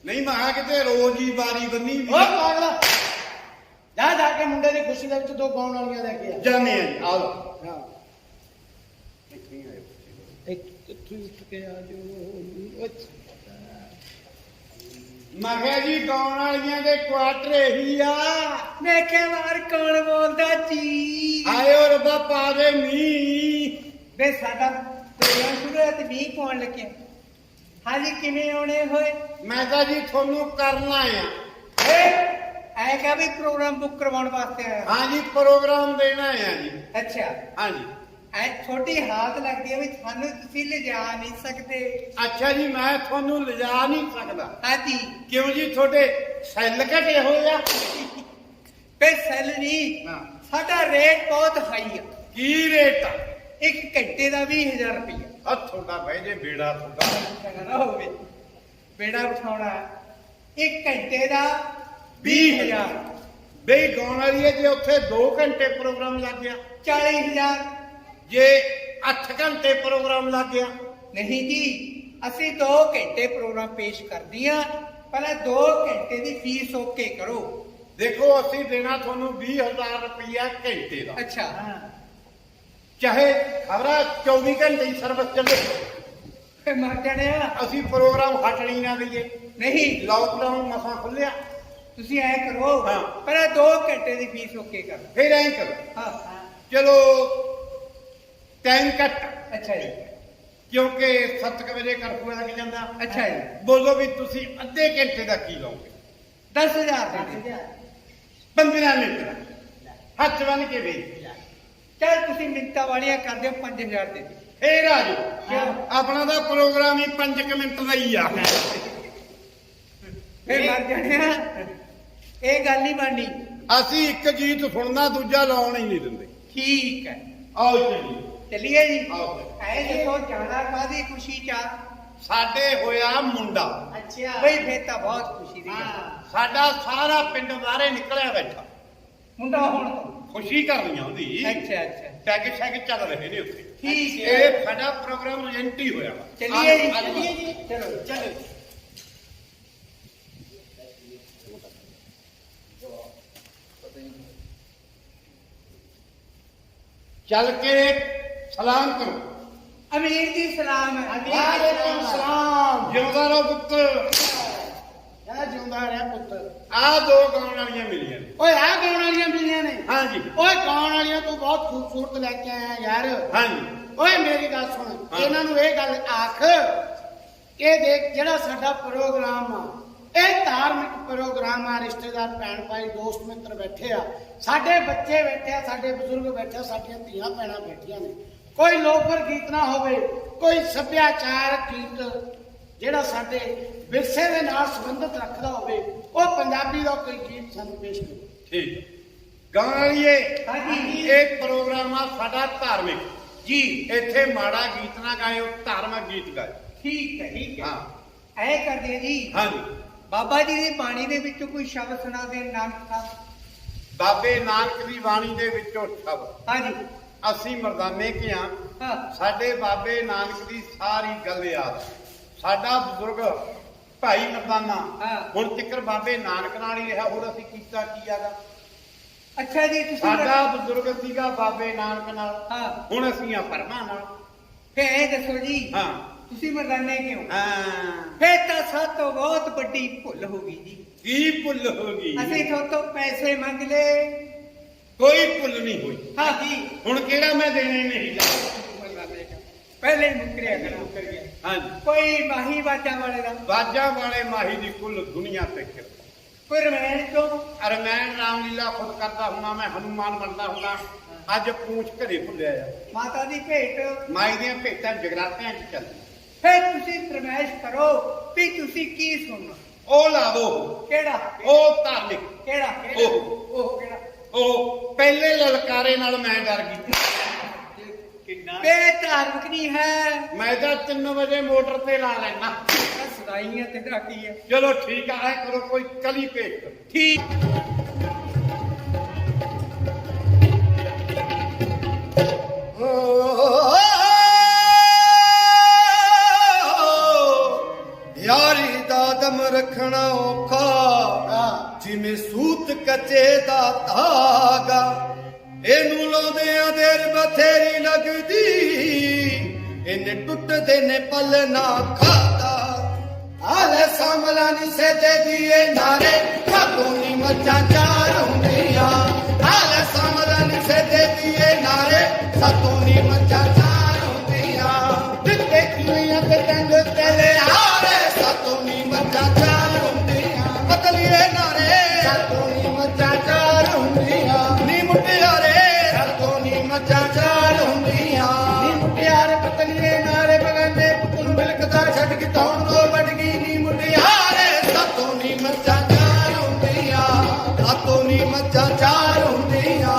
ਨਹੀਂ ਮੈਂ ਕਿਹਾ ਕਿਤੇ ਰੋਜ਼ ਹੀ ਵਾਰੀ ਬੰਨੀ ਵੀ ਓ ਪਾਗਲਾ ਜਾ ਜਾ ਕੇ ਮੁੰਡੇ ਦੀ ਖੁਸ਼ੀ ਦੇ ਵਿੱਚ 2 ਗਾਉਣ ਵਾਲੀਆਂ ਲੈ ਕੇ ਆ। ਜਾਣੇ ਆ ਜੀ, ਆ ਲਓ। ਹਾਂ ਇੱਕ ਉੱਠ ਕੇ ਆ ਜੋ। ਮੈਂ ਕਿਹਾ ਜੀ ਗਾਉਣ ਵਾਲੀਆਂ ਦੇ ਕੁਆਟਰ ਇਹੀ ਆ। ਮੈਂ ਕਿਹਾ ਵਾਰ ਕੌਣ ਬੋਲਦਾ ਜੀ? ਆਇਓ ਰੱਬਾ ਪਾ ਦੇ ਮੀਂਹ। ਵੇ ਸਾਡਾ ਪ੍ਰੋਗਰਾਮ ਸ਼ੁਰੂ ਹੋਇਆ ਤੇ ਮੀਂਹ ਪਾਉਣ ਲੱਗਿਆ। ਹਾਂਜੀ ਕਿਵੇਂ ਆਉਣੇ ਹੋਏ? ਮੈਂ ਤਾਂ ਜੀ ਤੁਹਾਨੂੰ ਕਰਨਾ ਆ। ਐ ਕਾ ਵੀ ਪ੍ਰੋਗਰਾਮ ਬੁੱਕ ਕਰਵਾਉਣ ਵਾਸਤੇ ਆਇਆ? ਹਾਂ ਜੀ ਪ੍ਰੋਗਰਾਮ ਦੇਣਾ ਆ ਜੀ। ਅੱਛਾ ਹਾਂ ਜੀ। ਐ ਛੋਟੀ ਹਾਲਤ ਲੱਗਦੀ ਹੈ ਵੀ ਸਾਨੂੰ ਤੁਸੀਂ ਲਿਜਾ ਨਹੀਂ ਸਕਦੇ। ਅੱਛਾ ਜੀ ਮੈਂ ਤੁਹਾਨੂੰ ਲਿਜਾ ਨਹੀਂ ਸਕਦਾ। ਹਾਂਜੀ ਕਿਉਂ ਜੀ ਤੁਹਾਡੇ ਸੈੱਲ ਘਟੇ ਹੋਏ ਆ? ਵੇ ਸੈਲ ਨਹੀਂ, ਹਾਂ। ਸਾਡਾ ਰੇਟ ਬਹੁਤ ਹਾਈ ਆ। ਕੀ ਰੇਟ ਆ? 1 ਘੰਟੇ ਦਾ 20,000 ਰੁਪਇਆ। ਆ ਤੁਹਾਡਾ ਬਹਿ ਜੇ ਬੇੜਾ ਤੁਹਾਡਾ। ਨਾ ਹੋਵੇ ਬੇੜਾ ਉਠਾਉਣਾ 1 ਘੰਟੇ ਦਾ 20,000। ਬਈ ਗਾਉਣ ਵਾਲੀ ਹੈ ਜੇ ਉੱਥੇ 2 ਘੰਟੇ ਪ੍ਰੋਗਰਾਮ ਲੱਗ ਗਿਆ। 40,000। ਜੇ 8 ਘੰਟੇ ਪ੍ਰੋਗਰਾਮ ਲੱਗ ਗਿਆ। ਨਹੀਂ ਜੀ ਅਸੀਂ 2 ਘੰਟੇ ਪ੍ਰੋਗਰਾਮ ਪੇਸ਼ ਕਰਦੀਆਂ, ਪਹਿਲਾਂ 2 ਘੰਟੇ ਦੀ ਫੀਸ ਓਕੇ ਕਰੋ। ਦੇਖੋ ਅਸੀਂ ਦੇਣਾ ਤੁਹਾਨੂੰ 20,000 ਰੁਪਇਆ ਘੰਟੇ ਦਾ। ਅੱਛਾ ਚਾਹੇ ਖਬਰਾ 24 ਘੰਟੇ ਦੀ ਸਰਵਿਸ ਚੱਲੇ, ਫੇ ਮਰ ਜਾਣਿਆ। ਅਸੀਂ ਪ੍ਰੋਗਰਾਮ ਹਟਣੀ ਨਾ ਦਈਏ। ਨਹੀਂ ਲਾਕਡਾਊਨ ਮਸਾਂ ਖੁੱਲਿਆ। ਤੁਸੀਂ ਐ ਕਰੋ ਹਾਂ। ਪਹਿਲਾਂ 2 ਘੰਟੇ ਦੀ ਫੀਸ ਓਕੇ ਕਰੋ। ਫਿਰ ਐਂ ਕਰੋ ਹਾਂ ਚਲੋ ਟਾਈਮ ਕੱਟ, ਅੱਛਾ ਜੀ। ਕਿਉਂਕਿ 7 ਵਜੇ ਕਰਫਿਊ ਲੱਗ ਜਾਂਦਾ। ਅੱਛਾ ਜੀ ਬੋਲੋ ਵੀ ਤੁਸੀਂ ਅੱਧੇ ਘੰਟੇ ਦਾ ਕੀ ਲਓਗੇ? 10,000 ਦੇ ਦਿਓ। 15 ਮਿੰਟ ਦਾ ਹੱਥ ਬੰਨ ਕੇ ਵੇਚ। ਚੱਲ ਤੁਸੀਂ ਮਿੰਟਾਂ ਵਾਲੀਆਂ ਕਰ ਦਿਓ 5,000 ਦੇ ਦਿਓ। ਫੇਰ ਆ ਜਾਓ। ਆਪਣਾ ਤਾਂ ਪ੍ਰੋਗਰਾਮ ਹੀ 5 ਮਿੰਟ ਦਾ ਹੀ ਆ। ਫੇ ਮਰ ਜਾਣਿਆ ਇਹ ਗੱਲ ਨਹੀਂ ਬਣਨੀ। ਅਸੀਂ ਇੱਕ ਗੀਤ ਸੁਣਨਾ ਦੂਜਾ ਲਾਉਣ ਹੀ ਨਹੀਂ ਦਿੰਦੇ। ਠੀਕ ਹੈ ਆਓ ਚੱਲੀਏ। ਚੱਲੀਏ ਜੀ। ਆਓ। ਐ ਦੇਖੋ ਜਾਣਾ ਕਾਦੀ ਖੁਸ਼ੀ ਚ ਆ? ਸਾਡੇ ਹੋਇਆ ਮੁੰਡਾ। ਅੱਛਾ ਬਈ ਫੇਰ ਤਾਂ ਬਹੁਤ ਖੁਸ਼ੀ ਦੀ ਗੱਲ ਆ। ਸਾਡਾ ਸਾਰਾ ਪਿੰਡ ਬਾਹਰੇ ਨਿਕਲਿਆ ਬੈਠਾ। ਮੁੰਡਾ ਹੁਣ ਤੋਂ ਖੁਸ਼ੀ ਕਰਨੀ ਆਉਂਦੀ। ਅੱਛਾ ਅੱਛਾ ਪੈਗ ਸ਼ੈਗ ਚੱਲ ਰਹੇ ਨੇ ਉੱਥੇ। ਠੀਕ ਹੈ। ਇਹ ਸਾਡਾ ਪ੍ਰੋਗਰਾਮ ਰਜੈਂਟੀ ਹੋਇਆ ਵਾ। ਚੱਲੀਏ ਜੀ ਆ ਜਾਓ। ਚੱਲੀਏ ਜੀ ਚਲੋ ਚਲੋ। ਚੱਲ ਕੇ ਸਲਾਮ ਕਰੋ। ਅਮੀਰ ਜੀ ਸਲਾਮ ਹੈ। ਵਾਲੇਕੁਮ ਸਲਾਮ। ਜਿਉਂਦਾ ਰਹੋ ਪੁੱਤ। ਆ ਜਿਉਂਦਾ ਰਹਿ ਪੁੱਤ। ਆਹ 2 ਗਾਉਣ ਵਾਲੀਆਂ ਮਿਲੀਆਂ ਨੇ। ਓਏ ਆ ਗਾਉਣ ਵਾਲੀਆਂ ਮਿਲੀਆਂ ਨੇ? ਹਾਂਜੀ ਓਏ ਗਾਉਣ ਵਾਲੀਆਂ ਤੂੰ ਬਹੁਤ ਖੂਬਸੂਰਤ ਲੈ ਕੇ ਆਇਆ ਯਾਰ। ਹਾਂਜੀ। ਓਏ ਮੇਰੀ ਗੱਲ ਸੁਣ, ਹਾਂ। ਇਹਨਾਂ ਨੂੰ ਇਹ ਗੱਲ ਆਖ ਇਹ ਦੇਖ ਜਿਹੜਾ ਸਾਡਾ ਪ੍ਰੋਗਰਾਮ ਆ ਇਹ ਧਾਰਮਿਕ ਪ੍ਰੋਗਰਾਮ ਆ। ਰਿਸ਼ਤੇਦਾਰ ਭੈਣ ਭਾਈ ਦੋਸਤ ਮਿੱਤਰ ਬੈਠੇ ਆ, ਸਾਡੇ ਬੱਚੇ ਬੈਠੇ ਆ, ਸਾਡੇ ਬਜ਼ੁਰਗ ਬੈਠੇ ਆ, ਸਾਡੀਆਂ ਧੀਆਂ ਭੈਣਾਂ ਬੈਠੀਆਂ ਨੇ। ਕੋਈ ਲੋਕਰ ਗੀਤ ਨਾ ਹੋਵੇ, ਕੋਈ ਸੱਭਿਆਚਾਰਕ ਗੀਤ ਜਿਹੜਾ ਸਾਡੇ ਵਿਰਸੇ ਦੇ ਨਾਲ ਸੰਬੰਧਿਤ ਰੱਖਦਾ ਹੋਵੇ, ਉਹ ਪੰਜਾਬੀ ਦਾ ਕੋਈ ਗੀਤ ਸਾਨੂੰ ਪੇਸ਼ ਕਰੋ। ਠੀਕ ਗਾਉਣ ਵਾਲੀਏ। ਹਾਂਜੀ। ਇਹ ਪ੍ਰੋਗਰਾਮ ਆ ਸਾਡਾ ਧਾਰਮਿਕ ਜੀ ਇੱਥੇ ਮਾੜਾ ਗੀਤ ਨਾ ਗਾਇਓ, ਧਾਰਮਿਕ ਗੀਤ ਗਾਇਓ। ਠੀਕ ਹੈ ਠੀਕ ਹੈ। ਹਾਂ ਐ ਕਰਦੇ ਆ ਜੀ ਹਾਂਜੀ। ਬਾਬਾ ਜੀ ਦੀ ਬਾਣੀ ਦੇ ਵਿੱਚੋਂ ਕੋਈ ਸ਼ਬਦ ਸੁਣਾ ਦੇ ਨਾਨਕ ਸਾਹਿਬ। ਬਾਬੇ ਨਾਨਕ ਦੀ ਬਾਣੀ ਦੇ ਵਿੱਚੋਂ ਸ਼ਬਦ ਹਾਂਜੀ ਅਸੀਂ ਮਰਦਾਨੇ ਕੇ ਆ। ਹਾਂ ਸਾਡੇ ਬਾਬੇ ਨਾਨਕ ਦੀ ਸਾਰੀ ਗੱਲ ਯਾਦ। ਸਾਡਾ ਬਜ਼ੁਰਗ ਭਾਈ ਮਰਦਾਨਾ ਹਾਂ। ਹੁਣ ਤੱਕ ਬਾਬੇ ਨਾਨਕ ਨਾਲ ਹੀ ਰਿਹਾ। ਹੋਰ ਅਸੀਂ ਕੀਤਾ ਕੀ ਆਗਾ? ਅੱਛਾ ਜੀ ਤੁਸੀਂ ਸਾਡਾ ਬਜ਼ੁਰਗ ਸੀਗਾ ਬਾਬੇ ਨਾਨਕ ਨਾਲ, ਹਾਂ ਹੁਣ ਅਸੀਂ ਆ ਪਰਮਾ ਨਾਲ। ਫੇ ਇਹ ਦੱਸੋ ਜੀ ਹਾਂ ਤੁਸੀਂ ਮਰਦਾਨੇ ਕਿਉਂ? ਹਾਂ। ਫੇ ਤਾਂ ਸਾਡੇ ਤੋਂ ਬਹੁਤ ਵੱਡੀ ਭੁੱਲ ਹੋ ਗਈ ਜੀ। ਕੀ ਭੁੱਲ ਹੋ ਗਈ? ਅਸੀਂ ਤੋਂ ਪੈਸੇ ਮੰਗ ਲਏ। ਕੋਈ ਭੁੱਲ ਨਹੀਂ ਹੋਈ। ਹਾਂ ਜੀ ਹੁਣ ਕਿਹੜਾ ਮੈਂ ਦੇਣੇ ਨਹੀਂ ਜਾ। ਪਹਿਲੇ ਹੀ ਮੁਕਰਿਆ ਕਰ ਮੁਕਰ ਗਿਆ। ਹਾਂਜੀ। ਕੋਈ ਮਾਹੀ ਬਾਜਾ ਵਾਲੇ ਦਾ, ਬਾਜਾਂ ਵਾਲੇ ਮਾਹੀ ਦੀ ਕੁੱਲ ਦੁਨੀਆ ਤੇ ਕਿਰਪਾ। ਕੋਈ ਰਮੈਣ ਤੋਂ। ਅਰਮੈਨ ਰਾਮਲੀਲਾ ਖੁਦ ਕਰਦਾ ਹੁੰਦਾ, ਮੈਂ ਹਨੂਮਾਨ ਬਣਦਾ ਹੁੰਦਾ। ਅੱਜ ਪੂੰਛ ਘਰੇ ਭੁੱਲਿਆ ਆ। ਮਾਤਾ ਦੀ ਭੇਟ। ਮਾਈ ਦੀਆਂ ਭੇਟਾਂ ਜਗਰਾਤਿਆਂ 'ਚ ਚੱਲਦੀਆਂ। ਫਿਰ ਤੁਸੀਂ ਫਰਮਾਇਸ਼ ਕਰੋ ਵੀ ਤੁਸੀਂ ਕੀ ਸੁਣਨਾ। ਉਹ ਲਾ ਦੋ। ਕਿਹੜਾ ਉਹ ਧਾਰਮਿਕ। ਕਿਹੜਾ ਉਹ ਉਹ ਕਿਹੜਾ? ਉਹ ਪਹਿਲੇ ਲਲਕਾਰੇ ਨਾਲ ਮੈਂ ਡਰ ਗਈ। ना ਬੇਧਾਰਮਿਕ ਨਹੀਂ ਹੈ। ਮੈਂ ਤਾਂ 3 ਵਜੇ ਮੋਟਰ ਤੇ ਲਾ ਲੈਣਾ। ਸੁਣਾਈਆਂ ਤੇ ਰਾਤੀ ਹੈ। ਚਲੋ ਠੀਕ ਆ, ਐ ਕਰੋ ਕੋਈ ਕਲੀ ਭੇਜ ਦਿਓ। ਠੀਕ ਯਾਰੀ ਦਾ ਦਮ ਰੱਖਣਾ ਔਖਾ ਜਿਵੇਂ ਸੂਤ ਕੱਚੇ ਦਾ ਧਾਗਾ। ਇਹਨੂੰ ਲਾਉਂਦਿਆਂ ਦੇਰ ਬਥੇਰੀ ਲੱਗਦੀ, ਇਹਨੇ ਟੁੱਟਦੇ ਨੇ ਪਲ ਨਾ ਖਾਦਾ। ਹਾਲੇ ਸਾਂਭਲਾ ਨੀ ਸੇ ਦੇ ਦੀਏ ਨਾਰੇ, ਸਾਤੋਂ ਨੀ ਮੱਝਾਂ ਚਾਰ ਹੁੰਦੀਆਂ। ਹਾਲੇ ਸਾਂਭਲਾ ਨੀ ਸੇ ਦੇ ਦੀਏ ਨਾਰੇ, ਸਾਤੋਂ ਨੀ ਮੱਝਾਂ ਚਾਰ ਹੁੰਦੀਆਂ। ਦਿੱਤੇ ਕਿਵੇਂ ਤੇ ਟੰਗ ਤੇਰੇ ਹਾਰੇ, ਸਾਤੋਂ ਨੀ ਮੱਝਾਂ ਚਾਰ ਹੁੰਦੀਆਂ। ਬਦਲੀਏ ਨਾਰੇ, ਸਾਤੋਂ ਨੀ ਮੱਝਾਂ ਚਾਰ ਹੁੰਦੀਆਂ। ਨੀ ਮੁਟਿਆਰੇ, ਸਾਤੋਂ ਨੀ ਮੱਝਾਂ ਚਾਰ ਹੁੰਦੀਆਂ। ਨੀ ਮੁਟਿਆਰੇ ਬਦਲੀਏ ਨਾਰੇ, ਬਗਾਨੇ ਪੁੱਤ ਨੂੰ ਬਿਲਕਦਾ ਛੱਡ ਕੇ ਤੌਣ ਤੋਂ ਵੱਢ ਗਈ। ਨੀ ਮੁਟਿਆਰੇ, ਸਾਤੋਂ ਨੀ ਮੱਝਾਂ ਚਾਰ ਹੁੰਦੀਆਂ। ਸਾਤੋਂ ਨੀ ਮੱਝਾਂ ਚਾਰ ਹੁੰਦੀਆਂ।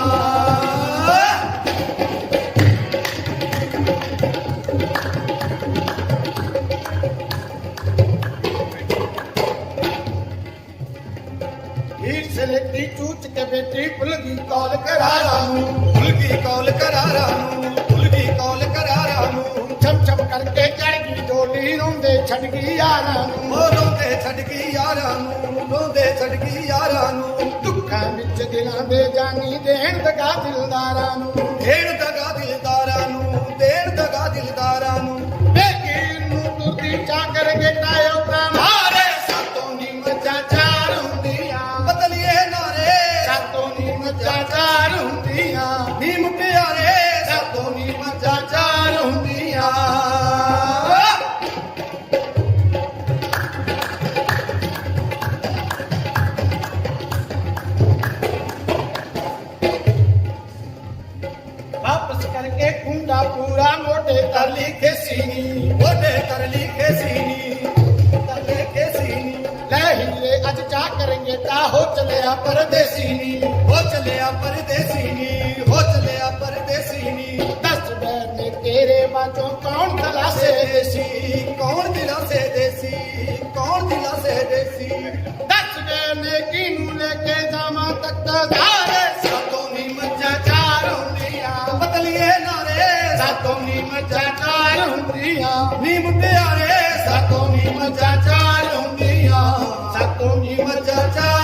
ਹੀਰ ਸਲੇਟੀ ਚੂਚ ਕੇ ਬੇਟੀ ਭੁੱਲ ਗਈ ਕੌਲ ਕਰਾਰਾਂ ਨੂੰ। ਭੁੱਲ ਗਈ ਕੌਲ ਕਰਾਰਾਂ ਨੂੰ। ਭੁੱਲ ਗਈ ਕੌਲ ਕਰਾਰਾਂ ਨੂੰ। ਛਮ ਛਮ ਕਰਕੇ ਚੜ ਗਈ ਡੋਲੀ, ਰੋਂਦੇ ਛੱਡ ਗਈ ਯਾਰਾਂ ਨੂੰ। ਉਹ ਰੋਂਦੇ ਛੱਡ ਗਈ ਯਾਰਾਂ ਨੂੰ। ਰੋਂਦੇ ਛੱਡ ਗਈ ਯਾਰਾਂ ਨੂੰ। ਦੁੱਖਾਂ ਵਿੱਚ ਦਿਲਾਂ ਦੇ ਜਾਨੀ, ਦੇਣ ਦਗਾ ਦਿਲਦਾਰਾਂ ਨੂੰ। ਦੇਣ ਦਗਾ ਦਿਲਦਾਰਾਂ ਨੂੰ। ਦੇਣ ਦਗਾ ਦਿਲਦਾਰਾਂ ਨੂੰ। ਬੇਗੀਰ ਨੂੰ ਤੁਰਦੀ ਚਾਕਰ ਗੇਟਾਇਓ ਤਾਂ ਮਾਰੇ, ਸਾਤੋਂ ਨੀ ਮੱਝਾਂ ਚਾਰ ਹੁੰਦੀਆਂ। ਬਦਲੀਏ ਨਾਰੇ, ਸਾਤੋਂ ਨੀ ਮੱਝਾਂ ਚਾਰ ਹੁੰਦੀਆਂ। ਨੀ ਮੁਟਿਆਰੇ, ਸਾਤੋਂ ਨੀ ਮੱਝਾਂ ਚਾਰ ਹੁੰਦੀਆਂ। ਵਾਪਸ ਕਰਕੇ ਕੁੰਡਾ ਪੂਰਾ ਮੋਢੇ ਤਰ ਲਿਖੇ ਸੀਨੀ। ਮੋਢੇ ਤਰ ਲਿਖੇ ਸੀਨੀ। ਤਰ ਲਿਖੇ ਸੀਨੀ। ਲੈ ਹੀਰੇ ਅੱਜ ਚਾਹ ਕਰਾਂਗੇ ਤਾਂ ਹੋ ਚਲਿਆ ਪਰਦੇਸੀ ਨੀ। ਹੋ ਚਲਿਆ ਪਰਦੇਸੀ ਨੀ। ਹੋ ਚਲਿਆ ਪਰਦੇਸੀ ਨੀ। ਦੱਸ ਬੈਨੇ ਤੇਰੇ ਬਾਝੋਂ ਕੌਣ ਦਿਲਾਸੇ ਦੇਸੀ। ਕੌਣ ਦਿਲਾਸੇ ਦੇਸੀ। ਕੌਣ ਦਿਲਾਸੇ ਦੇਸੀ। ਦੱਸ ਬੈਨੇ ਕਿਨੂੰ ਲੈ ਕੇ ਜਾਵਾਂ ਤਖਤਦਾਰੇ, ਸਾਤੋਂ ਨੀ ਮੱਝਾਂ ਚਾਰ ਹੁੰਦੀਆਂ। ਬਦਲੀਏ ਨਾਰੇ, ਸਾਤੋਂ ਨੀ ਮੱਝਾਂ ਚਾਰ ਹੁੰਦੀਆਂ। ਨੀ ਮੁਟਿਆਰੇ, ਸਾਤੋਂ ਨੀ ਮੱਝਾਂ ਚਾਰ ਹੁੰਦੀਆਂ। ਸਾਤੋਂ ਨੀ ਮੱਝਾਂ ਚਾਰ